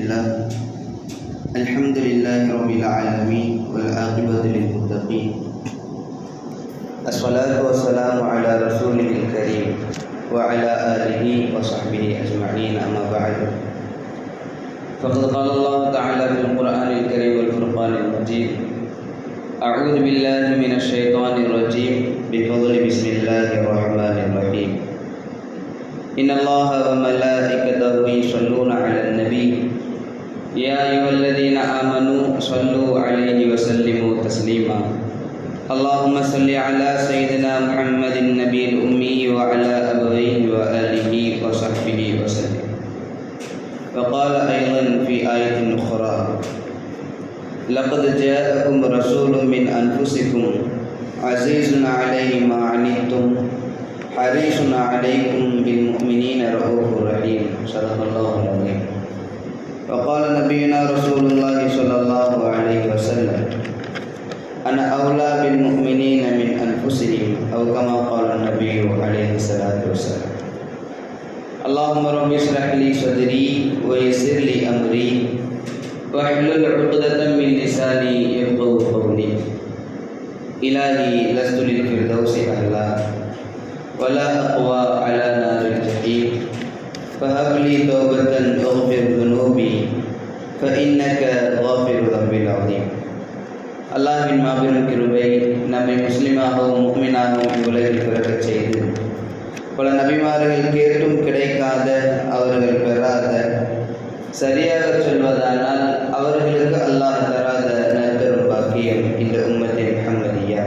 الله الحمد لله رب العالمين والعاقبة للمتقين الصلاة والسلام على رسوله الكريم وعلى آله وصحبه أجمعين أما بعد فقد قال الله تعالى في القرآن الكريم والفرقان المجيد أعوذ بالله من الشيطان الرجيم بفضل بسم الله الرحمن الرحيم إن الله وملائكته يصلون على النبي يا أيها الذين آمنوا صلوا عليه وسلموا تسليما اللهم صل على سيدنا محمد النبي الأمي وعلى أبويه وآله وصحبه وسلم. وقال أيضا في آية أخرى لقد جاءكم رسول من أنفسكم عزيز عليه ما عنتم حريص عليكم بالمؤمنين رؤوف رحيم. صدق الله العظيم. وقال نبينا رسول الله صلى الله عليه وسلم أنا أولى بالمؤمنين من أنفسهم أو كما قال النبي عليه الصلاة والسلام. اللهم رب اشرح لي صدري ويسر لي أمري واحلل عقدة من لساني يفقهوا قولي. إلهي لست للفردوس أهلا ولا أقوى على نار الجحيم فهب لي توبة أغفر ذنوبي فإنك غافر ذنب العظيم. அல்லாஹ்வின் மாபெரும் கிருபை நம்மை முஸ்லிமாகவும் முஃமினாகவும் இவ்வுலகில் பிறக்கச் செய்து பல நபிமார்கள் கேட்டும் கிடைக்காத அவர்கள் பெறாத சரியாக சொல்வதானால் அவர்களுக்கு அல்லாஹ் தராத நற்பெரும் பாக்கியம் இந்த உம்மத்தின் முஹம்மதியா.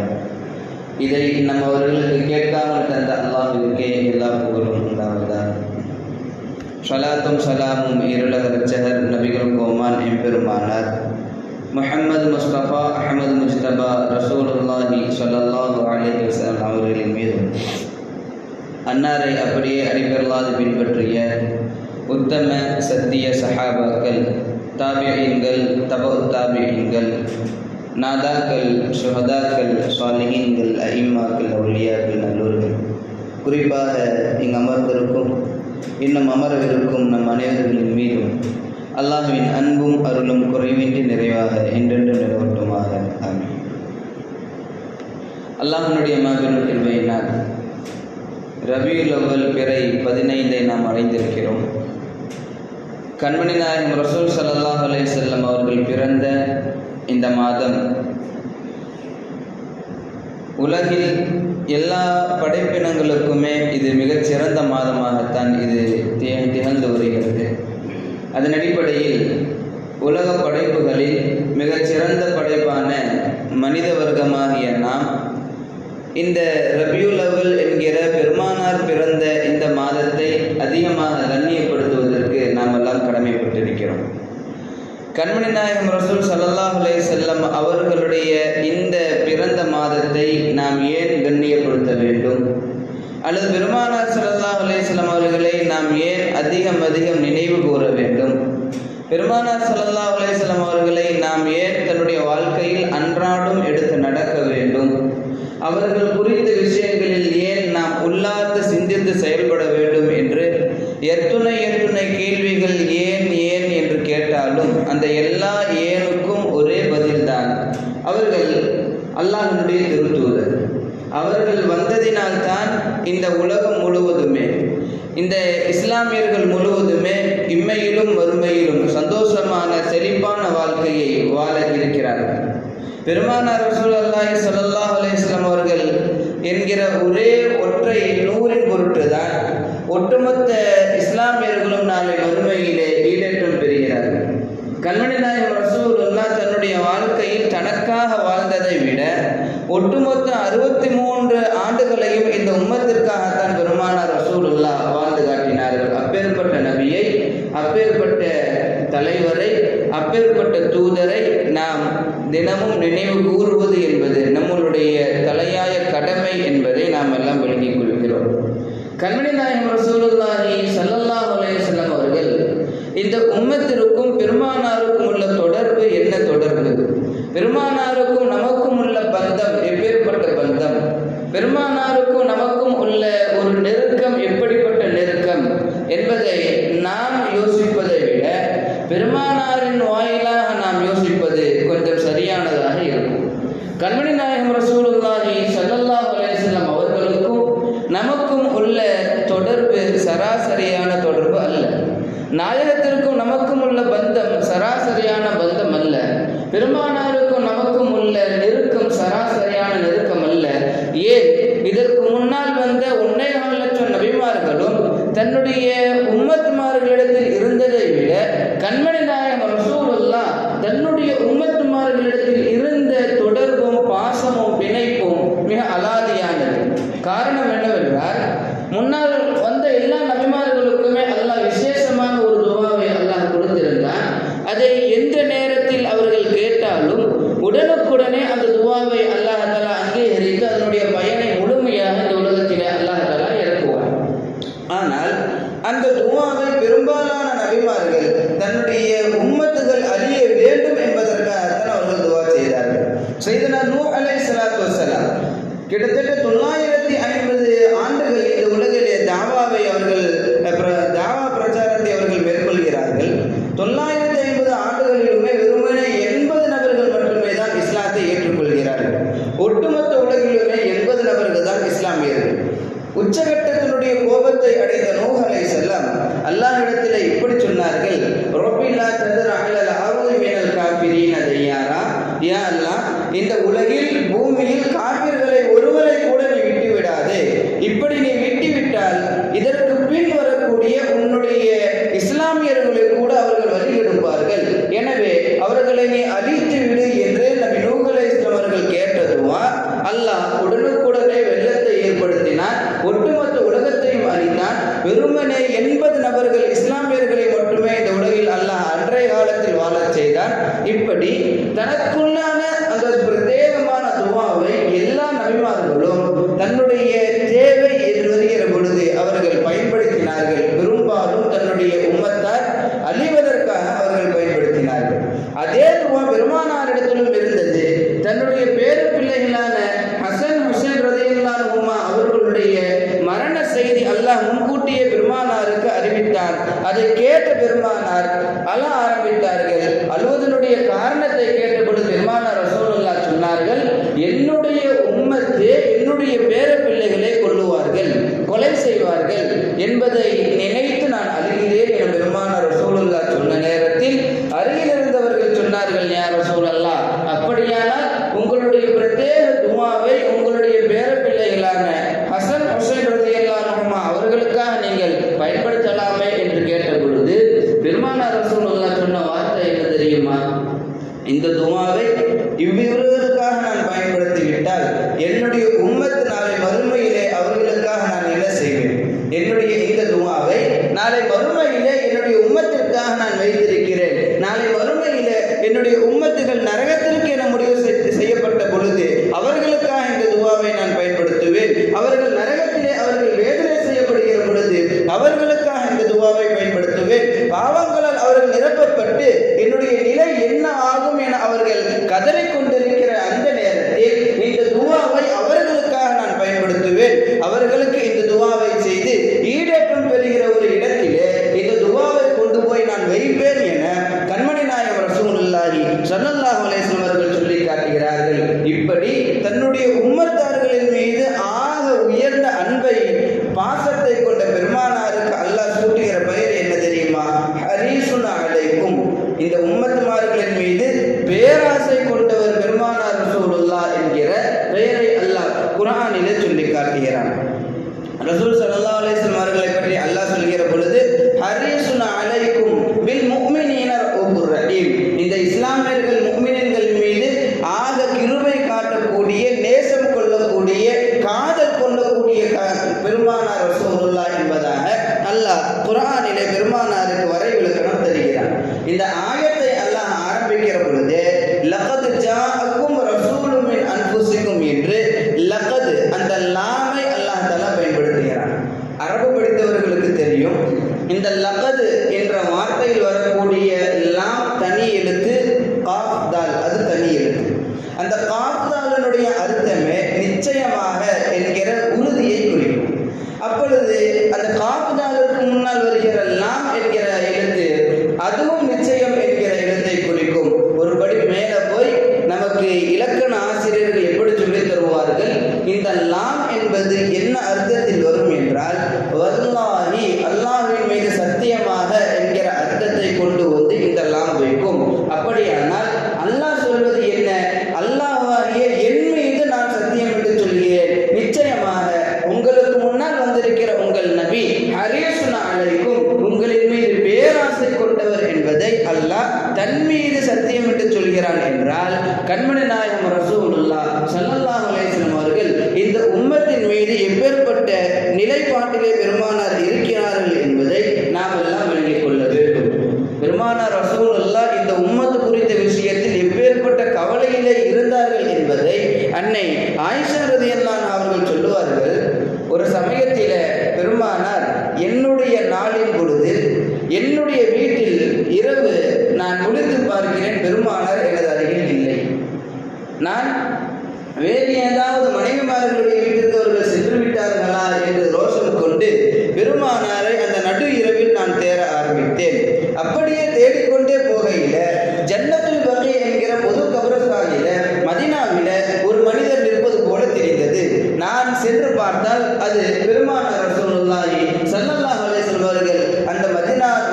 இதை நம்ம அவர்களுக்கு கேட்காமல் தந்த அல்லாஹ்விற்கே எல்லா புகழும் உண்டாவதாக. ஸலாத்தும் சலாமும் இருளக இரட்சகர் நபிகள் கோமான் எம்பெருமானார் முஹம்மது முஸ்தபா அஹமது முஜ்தபா ரசூலுல்லாஹி ஸல்லல்லாஹு அலைஹி வஸல்லம் அவர்களின் மீதும் அன்னாரை அப்படியே அடிபெறலாது பின்பற்றிய உத்தம சத்திய சஹாபாக்கள் தாபியீன்கள் தபு தாபியீன்கள் நாதாக்கள் ஷுஹதாக்கள் சாலிஹீன்கள் அஇம்மாக்கள் அவுலியாக்கள் நல்லோர்கள் குறிப்பாக இங்கு அமர்ந்திருக்கும் இன்னும் அமரவிருக்கும் நம் அனைவர்களின் மீதும் அல்லாஹ்வின் அன்பும் அருளும் குறைவின்றி நிறைவாக என்றென்று நிறைவட்டுமாக. ஆமீன். அல்லாஹ்வினுடைய மாபெரும் கிருபையினால் ரபியுல் அவ்வல் பிறை 15 நாம் அடைந்திருக்கிறோம். கண்மணி நாயகம் ரசூல் ஸல்லல்லாஹு அலைஹி வஸல்லம் அவர்கள் பிறந்த இந்த மாதம் உலகில் எல்லா படைப்பினங்களுக்குமே இது மிகச்சிறந்த மாதமாகத்தான் இது திகழ்ந்து வருகிறது. அதன் அடிப்படையில் உலக படைப்புகளில் மிகச்சிறந்த படைப்பான மனித வர்க்கமாகிய நாம் இந்த ரபியுல் அவ்வல் என்கிற பெருமானார் பிறந்த இந்த மாதத்தை அதிகமாக கண்ணியப்படுத்துவதற்கு நாம் எல்லாம் கடமைப்பட்டிருக்கிறோம். கண்மணி நாயகம் ரசூல் ஸல்லல்லாஹு அலைஹி வஸல்லம் அவர்களுடைய இந்த பிறந்த மாதத்தை நாம் ஏன் கண்ணியப்படுத்த வேண்டும், அல்லது பெருமானார் ஸல்லல்லாஹு அலைஹி வஸல்லம் அவர்களை நாம் ஏன் அதிகம் நினைவு கூற வேண்டும், பெருமானார் ஸல்லல்லாஹு அலைஹி வஸல்லம் அவர்களை நாம் ஏன் தன்னுடைய வாழ்க்கையில் அன்றாடம் எடுத்து நடக்க வேண்டும், அவர்கள் குறித்த விஷயங்களில் ஏன் நாம் உள்ளார்ந்து சிந்தித்து செயல்பட வேண்டும் என்று எத்துணை கேள்விகள் ஏன் என்று கேட்டாலும் அந்த எல்லா ஏனுக்கும் ஒரே பதில்தான். அவர்கள் அல்லாஹ்வுடைய திருத்தூதர். அவர்கள் வந்ததினால்தான் இந்த உலகம் முழுவதுமே, இந்த இஸ்லாமியர்கள் முழுவதுமே இம்மையிலும் மறுமையிலும் சந்தோஷமான செழிப்பான வாழ்க்கையை வாழ இருக்கிறார்கள். பெருமானார் ரசூலுல்லாஹி ஸல்லல்லாஹு அலைஹி வஸல்லம் அவர்கள் என்கிற ஒரே ஒற்றை நூறின் பொருட்டு தான் ஒட்டுமொத்த இஸ்லாமியர்களும் நாளை மறுமையிலே ஈடேற்றம் பெறுகிறார்கள். கண்மணி நாயகம் ரசூலுல்லாஹ் தன்னுடைய வாழ்க்கையில் தனக்காக வாழ்ந்ததை விட ஒட்டுமொத்த 63 ஆண்டுகளையும் இந்த உம்மத்திற்காகத்தான் பெருமானார் ரசூலுல்லாஹ் வாழ்ந்து காட்டினார்கள். அப்பேற்பட்ட நபியை, அப்பேற்பட்ட தலைவரை, அப்பேற்பட்ட தூதரை நாம் தினமும் நினைவு கூறுவது என்பது நம்மளுடைய தலையாய கடமை என்பதை நாம் எல்லாம் விளங்கிக் கொள்கிறோம். கண்மணி நாயகம் ரசூலுல்லாஹி ஸல்லல்லாஹு அலைஹி வஸல்லம் அவர்கள் இந்த உம்மத்திற்கும் பெருமானாருக்கும் உள்ள தொடர்பு என்ன தொடர்பு, பெருமானாருக்கும் நமக்கும் உள்ள பந்தம் எப்பேற்பட்ட பந்தம், பெருமானாருக்கும் நமக்கும் உள்ள ஒரு நெருக்கம் எப்படிப்பட்ட நெருக்கம் என்பதை நாம் யோசிப்பதை விட பெருமானார் பெருமானாரின் வாயிலாக நாம் யோசிப்பது கொஞ்சம் சரியானதாக இருக்கும். கண்மணி நாயகம் ரசூலுல்லாஹி ஸல்லல்லாஹு அலைஹி வஸல்லம் அவர்களுக்கும் நமக்கும் உள்ள தொடர்பு சராசரியான தொடர்பு அல்ல. நாயகத்திற்கும் நமக்கும் உள்ள பந்தம் சராசரியான பந்தம் அல்ல. பெருமானாருக்கும் நமக்கும் உள்ள நெருக்கம் சராசரியான நெருக்கம் அல்ல. ஏன், இதற்கு முன்னால் வந்த 1.25 லட்சம் நபிமார்களும் தன்னுடைய உம்மத்துமார்களிடத்தில் இருந்ததை விட கண்மணி நாயகம் ரசூலுல்லாஹ் தன்னுடைய உம்மத்துமார்களிடத்தில் இருந்த தொடர்பும் பாசமும் பிணைப்பும் மிக அலாதியானது. காரணம் என்னவென்றால், முன்னால் வந்த எல்லா நபிமார்களுக்குமே அல்லாஹ் விசேஷமான ஒரு துஆவை அல்லாஹ் கொடுத்திருந்தான். அதை எந்த நேரத்தில் அவர்கள் கேட்டாலும் உடனுக்குடனே அந்த துஆவை அல்லாஹ் தஆலா அங்கீகரித்து அதனுடைய பயனை முழுமையாக இந்த உலகத்திலே அல்லாஹ் தஆலா இறக்குவார். ஆனால் அந்த துஆவை பெரும்பாலான நபிமார்கள் தன்னுடைய உம்மத்துகள் அறிய வேண்டும் என்பதற்காகத்தான் அவர்கள் துஆ செய்தார்கள். சையதுனா நூஹ் அலைஹிஸ்ஸலாத்து வஸ்ஸலாம் கிட்டத்தட்ட 950 ஆண்டுகள் இந்த உலகிலே தாவாவை அவர்கள் தாவா பிரச்சாரத்தை அவர்கள் மேற்கொள்கிறார்கள். 950 ஆண்டுகளிலுமே வெறுமனே 80 நபர்கள் மட்டுமே தான் இஸ்லாத்தை ஏற்றுக்கொள்கிறார்கள். ஒட்டுமொத்த உலகிலுமே 80 நபர்கள் தான் இஸ்லாமியர்கள். உச்சகட்டத்தினுடைய கோபத்தை அடைந்த நூஹ் அலைஹிஸ்ஸலாம் அல்லாஹ்விடத்திலே இப்படி சொன்னார்கள், ரப்பில்லா ததர் அலல் அர்தி மினல் காஃபிரீன தய்யாரா, யா அல்லாஹ், இந்த உலகில் பூமியில் காஃபிர்களை ஒருவரை கூட நீ விட்டு விடாதே. இப்படி நீ விட்டுவிட்டால் இதற்கு பின் வரக்கூடிய உன்னுடைய இஸ்லாமியர்களை கூட அவர்கள் வழிகெடுப்பார்கள். எனவே அவர்களை நீ அழித்து விடு என்று நபி நூஹ் அலைஹிஸ்ஸலாம் அவர்கள் கேட்டதுவா அல்லாஹ் உடனுக்குடனே வெள்ளத்தை ஏற்படுத்தினார். ஒட்டுமொத்த உலகத்தையும் அழித்தான். வெறுமனே 80 நபர்கள் இஸ்லாமியர்களை மட்டுமே இந்த உலகில் அல்லாஹ் அன்றைய காலத்தில் வாழச் செய்தான். இப்படி தனக்குள்ளான அந்த பிரத்யேகமான துஆவை எல்லா நபிமார்களும் தன்னுடைய தேவை என்று வருகிற பொழுது அவர்கள் பயன்படுத்தினார்கள். பெரும்பாலும் தன்னுடைய உம்மத்தார் அழிவதற்காக அவர்கள் பயன்படுத்தினார்கள். அதே துஆ பெருமானாரிடத்திலும் இருந்தது. தன்னுடைய பேரு பிள்ளைகளான ஹசன் ஹுசைன் ரலியல்லாஹு அன்ஹுமா அவர்களுடைய மரண செய்தி அல்லாஹ் முன்கூட்டியே பெருமானாருக்கு அறிவித்தார். அதை கேட்ட பெருமானார் அழ ஆரம்பித்தார்கள். அழுவதனுடைய காரணத்தை கேட்டபொழுது பெருமானார் ரசூலுல்லாஹ் சொன்னார்கள், என்னுடைய உம்மத்து என்னுடைய பேர பிள்ளைகளை கொல்லுவார்கள், கொலை செய்வார்கள் என்பதை நினைத்து நான் அழுகிறேன் என பெருமானார் ரசூலுல்லாஹ் சொன்ன நேரத்தில் அருகில் இருந்தவர்கள் சொன்னார்கள், யா ரசூலல்லாஹ், அப்படியானால் உங்களுடைய பிரத்யேக துஆவை உங்களுடைய பேர பிள்ளைகளான ஹசன் ஹுசைன் ரலியல்லாஹு அன்ஹுமா அவர்களுக்காக நீங்கள் பயன்படுத்தலாமே என்று கேட்ட பொழுது பெருமானார் ரசூலுல்லாஹ் சொன்ன வார்த்தை என்ன தெரியுமா? இந்த துஆவை இவ்விருவருக்காக நான் பயன்படுத்தி விட்டால் என்னுடைய உம்மத் நாளை மறுமையிலே அவர்களுக்காக நான் என்ன செய்வேன்? என்னுடைய இந்த துஆவை நாளை மறுமையிலே என்னுடைய உம்மத்திற்காக நான் வைத்திருக்கிறேன். நாளை மறுமையிலே என்னுடைய உம்மத்துகள் நரகத்திற்கு என முடிவு செய்யப்பட்ட பொழுது அவர்களுக்காக இந்த துஆவை நான் பயன்படுத்துவேன். அவர்கள் நரகத்திலே அவர்கள் வேதனை செய்யப்படுகிற பொழுது அவர்களுக்காக இந்த துஆவை பயன்படுத்துவேன். பாவங்களால் அவர்கள் நிரப்பப்பட்டு என்னுடைய நிலை என்ன ஆகும் என அவர்கள் கதறிக் கொண்டிருக்கிற அந்த நேரத்தில் இந்த துஆவை அவர்களுக்காக நான் பயன்படுத்துவேன். அவர்களுக்கு இந்த துஆவை செய்து ஈடேற்றம் பெறுகிற ஒரு இடத்திலே இந்த துஆவை கொண்டு போய் நான் வைப்பேன் என கண்மணி நாயகம் ரசூலுல்லாஹி ஸல்லல்லாஹு அலைஹி வஸல்லம் அவர்கள் சொல்லி காட்டுகிறார்கள். இப்படி தன்னுடைய உம்மத்தார்களின் மீது ஆக உயர்ந்த அன்பை பாசத்தை கொண்ட பெருமானாருக்கு அல்லாஹ் சூட்டுகிற பெயர் என்ன தெரியுமா? ஹரீசுன் அலைக்கும். இந்த உம்மத்துமார்களின் மீது பேராசை கொண்டவர் பெருமானார் ரசூலுல்லாஹ் என்கிற பெயரை அல்லாஹ் குர்ஆனிலே சொல்லி காட்டுகிறான். ரசூல் ஸல்லல்லாஹு அலைஹி வஸல்லம் அவர்களை பற்றி அல்லாஹ் சொல்கிற பொழுது ஹரீசுன் அலைக்கும் பில் முஃமினீன ரഊஃபுர் ரஹீம். இந்த இஸ்லாமியர்கள் முஃமினீன்கள் மீது ஆக கிருபை காட்டக்கூடிய, நேசம் கொள்ளக்கூடிய, காதல் கொள்ளக்கூடிய பெருமானார் ரசூலுல்லாஹ் என்பதாக அல்லாஹ் குர்ஆனிலே பெருமானாருக்கு வரைவிலக்கணம் தருகிறான். இந்த ஆயத்தை அல்லாஹ் ஆரம்பிக்கிற பொழுது லகத் ஜாஅக்கும் ரசூலும் மின் அன்ஃபுசிக்கும் என்று லகத் அந்த லாமை அல்லாஹ் தஆலா பயன்படுத்துகிறான். அரபு படித்தவர்களுக்கு தெரியும், இந்த லகத் என்ற வார்த்தையில் வரக்கூடிய லாம் தனி எழுத்து, காஃப் தால் அது தனி எழுத்து. அந்த காஃப் தாலினுடைய அர்த்தமே நிச்சயமாக என்கிற உறுதியை குறிக்கும். அப்பொழுது அந்த காஃப் தாலுக்கு முன்னால் வருகிற லாம் என்கிற எழுத்து அதுவும் நிச்சயம் என்கிற அல்லாஹ் தன் மீது சத்தியம் என்று சொல்கிறான் என்றால் கண்மணி நாயகம் ரசூலுல்லாஹ் ஸல்லல்லாஹு அலைஹி வஸல்லம் அவர்கள் இந்த உம்மத்தின் மீது எப்பேற்பட்ட நிலைப்பாட்டிலே பெருமானார் இருக்கிறார்கள் என்பதை நாம் எல்லாம் விளங்கிக் கொள்ள வேண்டும். பெருமானார் ரசூலுல்லாஹ் இந்த உம்மத்து குறித்த விஷயத்தில் எப்பேற்பட்ட கவலையிலே இருந்தார்கள் என்பதை அன்னை ஆயிஷா ரலியல்லாஹு அன்ஹா அவர்கள் சொல்லுவார்கள். ஒரு சமயத்தில பெருமானார் என்னுடைய நாளின் பொழுது என்னுடைய வீட்டில் இரவு நான் முடித்து பார்க்கிறேன், பெருமானார் எனது அருகில் இல்லை. நான் வேறு ஏதாவது மனைவிமார்களுடைய வீட்டிற்கு அவர்கள் சென்று விட்டார்களா என்று ரோஷம் கொண்டு பெருமானாரை அந்த நடு இரவில் நான் தேட ஆரம்பித்தேன். அப்படியே தேடிக்கொண்டே போகையில ஜன்னத்துல் பகீ என்கிற பொது கபரஸ்தானில மதீனாவில ஒரு மனிதர் நிற்பது போல தெரிந்தது. நான் சென்று பார்த்தால் அது பெருமானார் ரசூலுல்லாஹி ஸல்லல்லாஹு அலைஹி வஸல்லம் அவர்கள் அந்த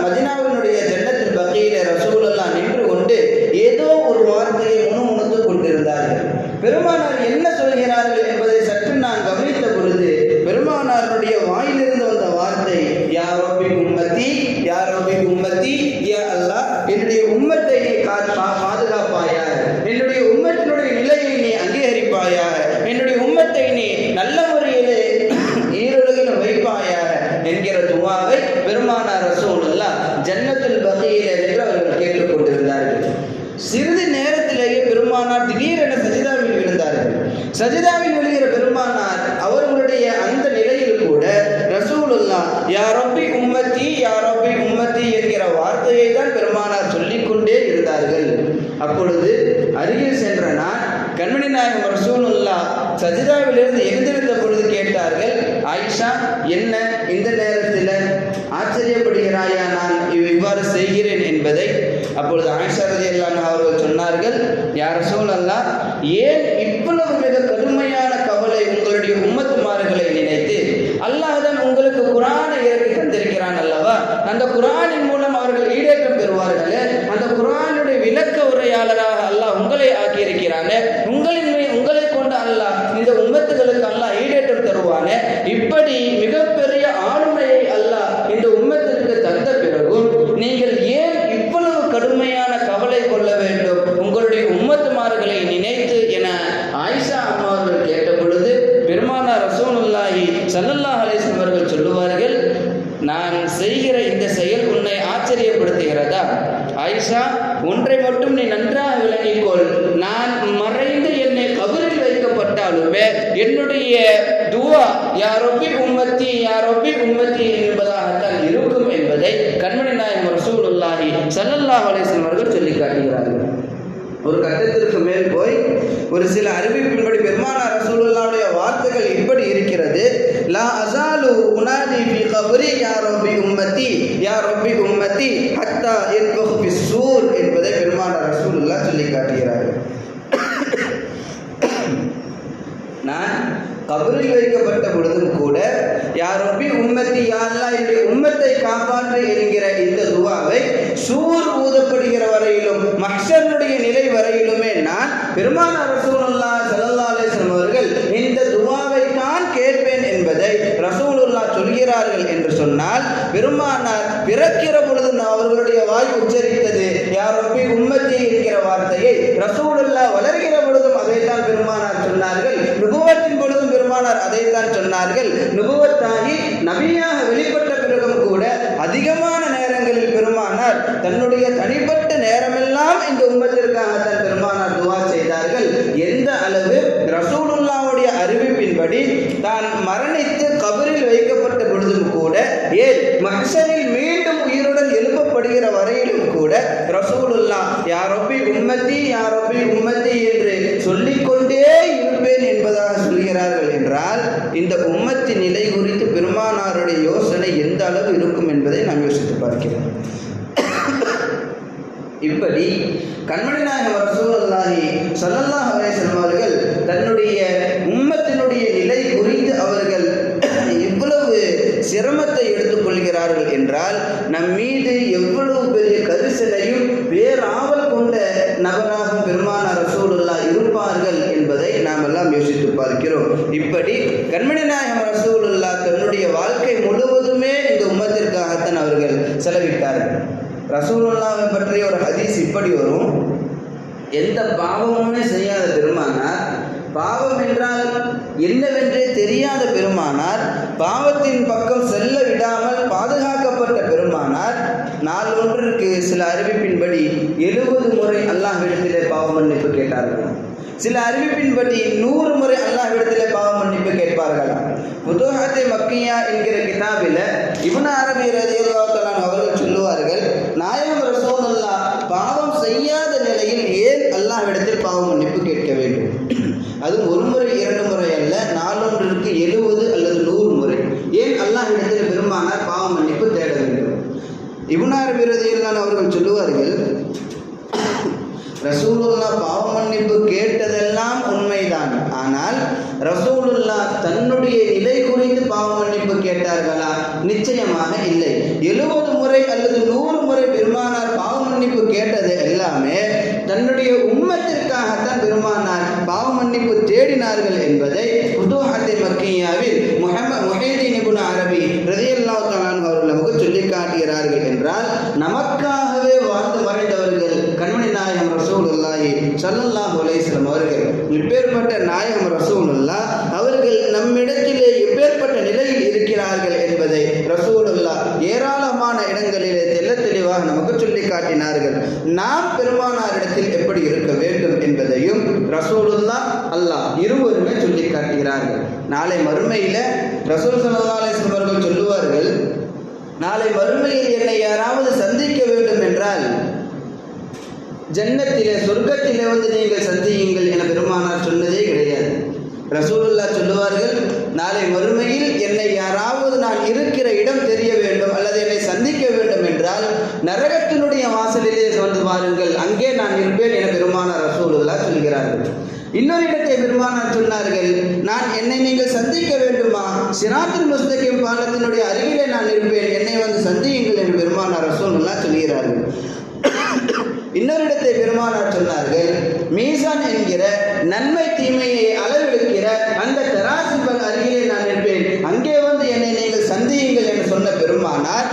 மதீனாவினுடைய ஜன்னத்துல் பகீல ரசூலுல்லாஹ் நின்று கொண்டு ஏதோ ஒரு வார்த்தையை முணுமுணுத்துக் கொண்டிருந்தார்கள். பெருமானார் என்ன சொல்கிறார்கள் என்பதை சற்று நான் கவனித்த பொழுது பெருமானாருடைய வாயிலிருந்து வந்த வார்த்தை யா ரப்பி உம்மத்தி, யா ரப்பி உம்மத்தி, யா அல்லாஹ் என்னுடைய உம்மத்தை நீ பாதுகாப்பாயாக, என்னுடைய உம்மத்தினுடைய நிலையை நீ அங்கீகரிப்பாயாக, என்னுடைய உம்மத்தை நீ நல்ல முறையிலே ஈருலகில் வைப்பாயாக என்கிற துவாவை பெருமானார் ரசூலுல்லாஹ் ஜன்னத்துல் பகீல என்று அவர்கள் கேட்டுக் கொண்டிருந்தார்கள். சிறிது நேரத்திலேயே பெருமானார் திடீரென சஜிதாவில் விழுந்தார்கள். சஜிதாவில் விழுகிற பெருமானார் அவர்களுடைய அந்த நிலையில் கூட ரசூலுல்லாஹ் யா ரப்பி உம்மத்தி, யா ரப்பி உம்மத்தி என்கிற வார்த்தையை தான் பெருமானார் சொல்லிக்கொண்டே இருந்தார்கள். அப்பொழுது அருகில் சென்ற நான் கண்மணி நாயகம் ரசூலுல்லாஹ் சஜிதாவிலிருந்து எழுந்திருந்த பொழுது கேட்டார்கள், ஆயிஷா என்ன இந்த நேரத்தில் ஆச்சரியப்படுகிறாயா நான் இவ்வாறு செய்கிறேன் என்பதை? அப்பொழுது ஆயிஷா ரலியல்லாஹு அன்ஹா அவர்கள் சொன்னார்கள், யா ரசூலல்லாஹ் ஏன் இவ்வளவு மிக கடுமையான கவலை உங்களுடைய உம்மத்துமார்களை நினைத்து? அல்லாஹ் தான் உங்களுக்கு குர்ஆனை இறக்கி தந்திருக்கிறான் அல்லவா? அந்த குர்ஆனின் மூலம் அவர்கள் ஈடேற்றம் பெறுவார்களே, அந்த குர்ஆனுடைய விளக்க உரையாளராக அல்லாஹ் உங்களை ஆக்கியிருக்கிறானே, உங்களை கொண்டு அல்லாஹ் இந்த உம்மத்துகளுக்கு அல்லாஹ் ஈடேற்றம் தருவானே, இப்படி மிகப்பெரிய ஆளுமையை அல்லாஹ் இந்த உம்மத்திற்கு தந்த பிறகும் நீங்கள் ஏன் இவ்வளவு கடுமையான கவலை கொள்ள வேண்டும் உங்களுடைய உம்மத்துமார்களை நினைத்து என ஆயிஷா அம்மா அவர்கள் கேட்ட பொழுது பெருமானார் ரசூலுல்லாஹி ஸல்லல்லாஹு அலைஹி வஸல்லம் அவர்கள் சொல்லுவார்கள், நான் செய்கிற இந்த செயல் உன்னை ஆச்சரியப்படுத்துகிறதா? ஆயிஷா, ஒன்றை மட்டும் நீ நன்றாக விளங்கிக்கொள், நான் மறைந்து என்னை கபரில் வைக்கப்பட்டாலுமே என்னுடைய துவா யா ரப்பி உம்மத்தி, யா ரப்பி உம்மத்தி என்பதாகத்தான் இருக்கும் என்பதை கண்மணி நாயகம் ரசூலுல்லாஹி ஸல்லல்லாஹு அலைஹி வஸல்லம் அவர்கள் சொல்லி காட்டுகிறார்கள். ஒரு கட்டத்திற்கு மேல் போய் ஒரு சில அறிவிப்பின்படி பெருமானார் ரசூலுல்லாஹ்வுடைய வார்த்தைகள் இப்படி இருக்கிறது, லா அஸாலு உனாதி ஃபி கப்ரி யா ரப்பி உம்மத்தி, யா ரப்பி உம்மத்தி ஹத்தா யன்ஃபுஹ் ஃபிஸ்ஸூர் என்பதை பெருமானார் ரசூலுல்லாஹ் சொல்லி காட்டுகிறார்கள். நான் கபரில் வைக்கப்பட்ட பொழுதும் கூட யா ரப்பி உம்மத்தி, யா அல்லாஹ் என்னுடைய உம்மத்தை காப்பாற்று என்கிற இந்த துவாவை சூர் ஊதப்படுகிற வரையிலும் மஹ்ஷருடைய நிலை வரையிலுமே நான் பெருமானார் ரசூலுல்லாஹ் ஸல்லல்லாஹு அலைஹி வஸல்லம் அவர்கள் இந்த துவாவை தான் கேட்பேன் என்பதை ரசூலுல்லாஹ் சொல்கிறார்கள் என்று சொன்னால், பெருமானார் பிறக்கிற பொழுது அவர்களுடைய வாய் உச்சரித்தது யா ரப்பி உம்மத்தி என்கிற வார்த்தையை ரசூலுல்லாஹ் வளர்கிற பொழுதும் அதைத்தான் பெருமானார் சொன்னார்கள். நுபுவத்தின் பொழுதும் பெருமானார் அதைத்தான் சொன்னார்கள். நுபுவத்தாகி நபியாக வெளிப்பட்ட பிறகும் கூட அதிகமான நேரங்களில் பெருமானார் தன்னுடைய தனிப்பட்ட நேரமெல்லாம் இந்த உம்மத்திற்காகத்தான் பெருமானார் துவா செய்தார்கள். எந்த அளவு ரசூலுல்லாஹ்வுடைய அறிவிப்பின்படி தான் மரணித்து கபரில் வைக்கப்பட்ட பொழுதும் கூட, ஏன் மஹ்ஷரில் மீண்டும் உயிருடன் எழுப்பப்படுகிற வரையிலும் கூட ரசூலுல்லாஹ் யா ரப்பி உம்மத்தி, யா ரப்பி உம்மத்தி என்று சொல்லிக்கொண்டே இருப்பேன் என்பதாக சொல்கிறார்கள் என்றால் இந்த உம்மத்தின் நிலை குறித்து பெருமானாருடைய யோசனை எந்த அளவு இருக்கும் என்பதை நாம் யோசித்து பார்க்கிறோம். இப்படி கண்மணி நாயகம் ரசூலுல்லாஹி ஸல்லல்லாஹு அலைஹி வஸல்லம் அவர்கள் தன்னுடைய உம்மத்தினுடைய நிலை குறித்து அவர்கள் இவ்வளவு சிரமத்தை எடுத்துக்கொள்கிறார்கள் என்றால் நம் மீது எவ்வளவு பெரிய கரிசனையும் பேராவல் கொண்ட நபராக பெருமானார் ரசூலுல்லாஹ் இருப்பார்கள் என்பதை நாம் எல்லாம் யோசித்து பார்க்கிறோம். இப்படி கண்மணி நாயகம் ரசூலுல்லாஹ் தன்னுடைய வாழ்க்கை முழுவதுமே இந்த உம்மத்திற்காகத்தான் அவர்கள் செலவிட்டார்கள். ரசூலுல்லாஹ்வை பற்றிய ஒரு ஹதீஸ் இப்படி வரும். எந்த பாவமுமே செய்யாத பெருமானார், பாவம் என்றால் என்னவென்றே தெரியாத பெருமானார், பாவத்தின் பக்கம் செல்ல விடாமல் பாதுகாக்கப்பட்ட பெருமானார், நாள் ஒன்றிற்கு சில அறிவிப்பின்படி 70 முறை அல்லாஹ்விடத்திலே பாவ மன்னிப்பு கேட்டார்கள். சில அறிவிப்பின்படி 100 முறை அல்லாஹ்விடத்திலே பாவ மன்னிப்பு கேட்பார்களாம். ஃபுதுஹாத்தே மக்கியா என்கிற கிதாபில் இப்னு அரபி ரலியல்லாஹு தஆலா அவர்கள் சொல்லுவார்கள், நாயகம் ரசூலுல்லாஹ் பாவம் செய்யாத நிலையில் ஏன் அல்லாஹ்விடத்தில் பாவ மன்னிப்பு கேட்க வேண்டும்? அதுவும் 1 முறை 2 முறை அல்ல, நாளொன்றிற்கு 70 அல்லது 100 முறை ஏன் அல்லாஹ்விடத்தில் பெருமானார் பாவ மன்னிப்பு தேட வேண்டும்? இப்னு அரபி ரலியல்லாஹு அவர்கள் சொல்லுவார்கள், ரசூலுல்லாஹ் பாவ மன்னிப்பு கேட்டதெல்லாம் உண்மைதான். ஆனால் ரசூலுல்லாஹ் தன்னுடைய நிலை குறித்து பாவ மன்னிப்பு கேட்டார்களா? நிச்சயமாக இல்லை. 70 முறை அல்லது 100 முறை பெருமானார் பாவ மன்னிப்பு கேட்டது எல்லாமே தன்னுடைய உம்மத்திற்காகத்தான் பெருமானார் பாவ மன்னிப்பு தேடினார்கள் என்பதை ஃபுதுஹாத்தே மக்கியாவில் முஹைதீன் இப்னு அரபி ரலியல்லாஹு தஆலா அவர்கள் நமக்கு சொல்லி காட்டுகிறார்கள். என்றால் நமக்காகவே வாழ்ந்து மறைந்தவர்கள் கண்மணி நாயகம் ரசூலுல்லாஹி ஸல்லல்லாஹு அலைஹி வஸல்லம் அவர்கள். இப்பேற்பட்ட நாயகம் ரசூலுல்லாஹ் அவர்கள் நம்மிடத்திலே எப்பேற்பட்ட நிலையில் இருக்கிறார்கள் என்பதை ரசூலுல்லாஹ் ஏராளமான இடங்களிலே தெளிவாக நமக்கு சொல்லி காட்டினார்கள். நாம் பெருமானாரிடத்தில் எப்படி இருக்க வேண்டும் என்பதையும் ரசூலுல்லாஹ் அல்லாஹ் இருவருமே சொல்லி காட்டுகிறார்கள். நாளை மறுமையில் ரசூல் ஸல்லல்லாஹு அலைஹி வஸல்லம் அவர்கள் சொல்லுவார்கள், நாளை மறுமையில் என்னை யாராவது சந்திக்க வேண்டும் என்றால் ஜன்னத்திலே சொர்க்கத்திலே வந்து நீங்கள் சந்தியுங்கள் என பெருமானார் சொன்னதே கிடையாது. ரசூலுல்லாஹ் சொல்லுவார்கள், நாளை மறுமையில் என்னை யாராவது நான் இருக்கிற இடம் தெரிய வேண்டும் அல்லது என்னை சந்திக்க வேண்டும் என்றால் நரகத்தினுடைய வாசலிலே வந்து பாருங்கள், அங்கே நான் இருப்பேன் என பெருமானார் ரசூலுல்லாஹ் சொல்கிறார்கள். இன்னொரு இடத்தை பெருமானார் சொன்னார்கள், என்னை நீங்கள் சந்திக்க வேண்டுமா, சிராத்துல் முஸ்தகீம் பாலத்தினுடைய அருகிலே நான் இருப்பேன், என்னை வந்து சந்தியுங்கள் என்று பெருமானார் ரசூலுல்லாஹ் சொல்கிறார்கள். இன்னொரு இடத்தை பெருமானார் சொன்னார்கள், மீசான் என்கிற நன்மை தீமையை அளவெடுக்கிற அந்த தராசிபல் அருகிலே நான் இருப்பேன், அங்கே வந்து என்னை நீங்கள் சந்தியுங்கள் என்று சொன்ன பெருமானார்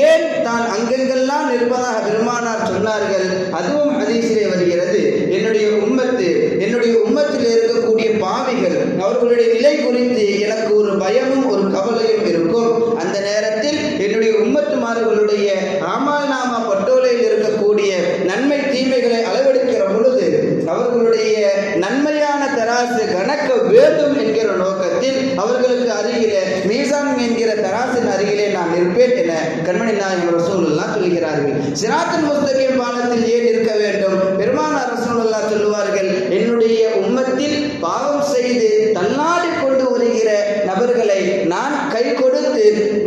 ஏன் தான் அங்கெங்கெல்லாம் நிற்பதாக பெருமானார் சொன்னார்கள்? அதுவும் ஹதீஸிலே வருகிறது. என்னுடைய உம்மத்தில் இருக்கக்கூடிய பாவிகள் அவர்களுடைய நிலை குறித்து எனக்கு ஒரு பயமும் ஒரு கவலையும் இருக்கும். அந்த நேரத்தில் என்னுடைய உம்மத்துமார்களுடைய அமல் நாமா பட்டோலையில் இருக்கக்கூடிய நன்மை தீமைகளை அளவெடுக்கிற பொழுது அவர்களுடைய நன்மையான தராசு கணக்க வேண்டும் என்கிற நோக்கத்தில் அவர்களுக்கு அருகிலே மீசான் என்கிற தராசின் அருகிலே நான் இருப்பேன் என கண்மணி நாயகம் ரசூலுல்லாஹ் சொல்கிறார்கள். சிராத்துல் முஸ்தகீம் பாலத்தில் ஏன் இருக்க வேண்டும்? பெருமானார் ரசூலுல்லாஹ் சொல்லுவார்கள், என்னுடைய உம்மத்தில் பாவம் செய்து தள்ளாடி கொண்டு வருகிற நபர்களை நான் கை கொடுத்து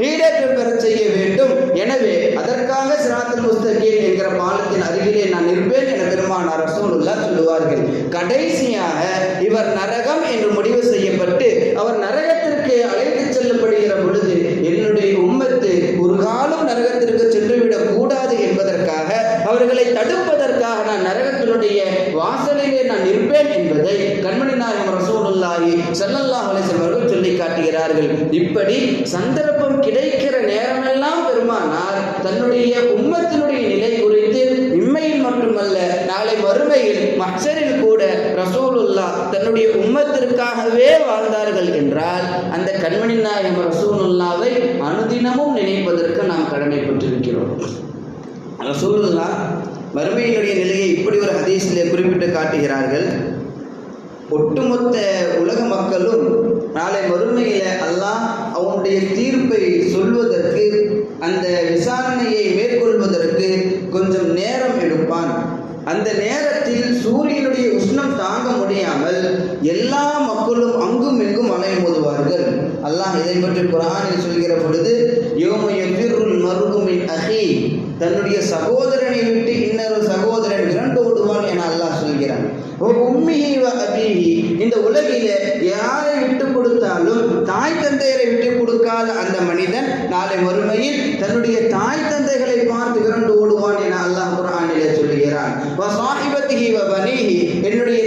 ஈடேற்றம் பெற செய்ய வேண்டும். எனவே அதற்காக சிராத்துல் முஸ்தகீம் என்கிற பாலத்தின் அருகிலே நான் இருப்பேன் என பெருமானார் ரசூலுல்லாஹ் சொல்லுவார்கள். கடைசியாக இவர் நரகம் என்று முடிவு செய்யப்பட்டு அவர் நரகத்திற்கு அழைத்துச் செல்லப்படுகிற பொழுது என்னுடைய உம்மத்து ஒரு காலம் நரகத்திற்கு சென்றுவிடக் கூடாது என்பதற்காக அவர்களை தடுப்பதற்காக நான் நரகத்தினுடைய வாசலிலே நான் இருப்பேன் என்பதை கண்மணி நாயகம் ரசூலுல்லாஹி ஸல்லல்லாஹு அலைஹி வஸல்லம் அவர்கள் சொல்லி காட்டுகிறார்கள். இப்படி சந்தர்ப்பம் கிடைக்கிற நேரமெல்லாம் பெருமானார் தன்னுடைய உம்மத்தினுடைய நிலை குறித்து இம்மையில் மட்டுமல்ல நாளை மறுமையில் மஹ்ஷரில் கூட ரசூலுல்லாஹ் தன்னுடைய உம்மத்திற்காகவே வாழ்ந்தார்கள் என்றால் அந்த கண்மணி நாயகம் ரசூலுல்லாவை அனுதினமும் நினைப்பதற்கு நாம் கடமைப்பட்டிருக்கிறோம். ரசூலுல்லாஹ் மறுமையினுடைய நிலையை இப்படி ஒரு ஹதீஸிலே குறிப்பிட்டு காட்டுகிறார்கள். ஒட்டுமொத்த உலக மக்களும் நாளை மறுமையில அல்லாஹ் அவனுடைய தீர்ப்பை சொல்வதற்கு அந்த விசாரணையை மேற்கொள்வதற்கு கொஞ்சம் நேரம் எடுப்பான். அந்த நேரத்தில் சூரியனுடைய உஷ்ணம் தாங்க முடியாமல் எல்லா மக்களும் அங்கும் இங்கும் அலைமோதுவார்கள். அல்லாஹ் இதை பற்றி குர்ஆனில் சொல்கிற பொழுது, யௌம யஃபிருல் மர்உ மின் அஹீ, தன்னுடைய சகோதரனை விட்டு இன்னொரு சகோதரன் விரண்டு ஓடுவான் என அல்லாஹ் சொல்கிறான். உம்மிஹி வ அபீஹி, இந்த உலகிலே யாரை விட்டு கொடுத்தாலும் தாய் தந்தையரை விட்டு கொடுக்காத அந்த மனிதன் நாளை மறுமையில் தன்னுடைய தாய் தந்தைகளை பார்த்து விரண்டு ஓடுவான் என அல்லாஹ் குர்ஆனிலே சொல்கிறான். வ ஸாஹிபத்திஹி வ பனீஹி,